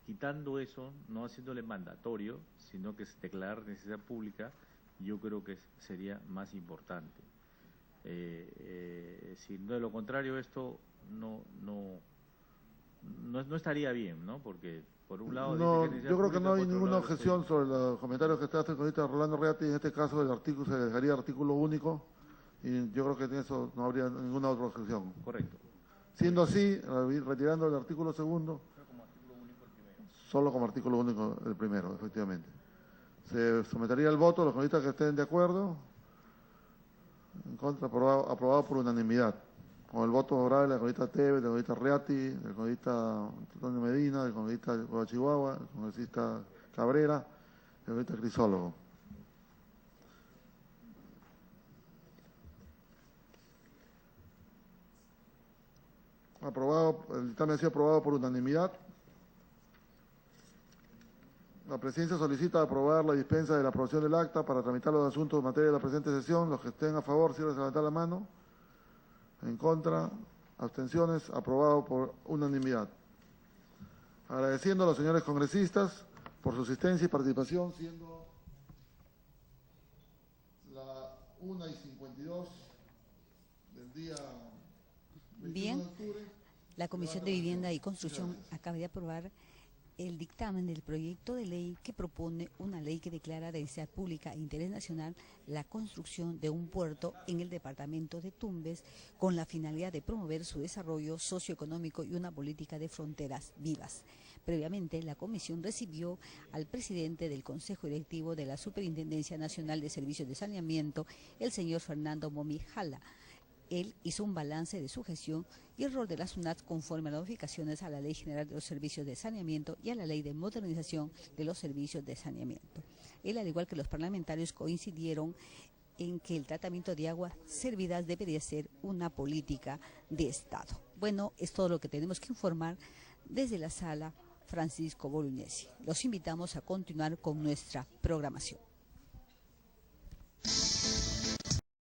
quitando eso, no haciéndole mandatorio, sino que es declarar necesidad pública, yo creo que sería más importante. Si de lo contrario esto no estaría bien, ¿no? Porque por un lado no, yo creo que no hay ninguna objeción sobre los comentarios que está haciendo ahorita Rolando Reategui. En este caso el artículo se dejaría artículo único, y yo creo que en eso no habría ninguna otra objeción. Correcto. Siendo así, retirando el artículo segundo, solo como artículo único el primero, efectivamente. Se sometería al voto los congresistas que estén de acuerdo. En contra, aprobado por unanimidad, con el voto favorable del congresista Tevez, del congresista Reategui, del congresista Antonio Medina, del congresista de Chihuahua, del congresista Cabrera, del congresista Crisólogo. Aprobado, el dictamen ha sido aprobado por unanimidad. La presidencia solicita aprobar la dispensa de la aprobación del acta para tramitar los asuntos de materia de la presente sesión. Los que estén a favor, sírvanse a levantar la mano. En contra, abstenciones, aprobado por unanimidad. Agradeciendo a los señores congresistas por su asistencia y participación, siendo la 1:52 del día 21 Bien, de octubre. la Comisión de Vivienda y Construcción acaba de aprobar el dictamen del proyecto de ley que propone una ley que declara de necesidad pública e interés nacional la construcción de un puerto en el departamento de Tumbes con la finalidad de promover su desarrollo socioeconómico y una política de fronteras vivas. Previamente, la comisión recibió al presidente del Consejo Directivo de la Superintendencia Nacional de Servicios de Saneamiento, el señor Fernando Momi Jala. Él hizo un balance de su gestión y el rol de la SUNAT conforme a las modificaciones a la Ley General de los Servicios de Saneamiento y a la Ley de Modernización de los Servicios de Saneamiento. Él, al igual que los parlamentarios, coincidieron en que el tratamiento de aguas servidas debería ser una política de Estado. Bueno, es todo lo que tenemos que informar desde la sala Francisco Bolognesi. Los invitamos a continuar con nuestra programación.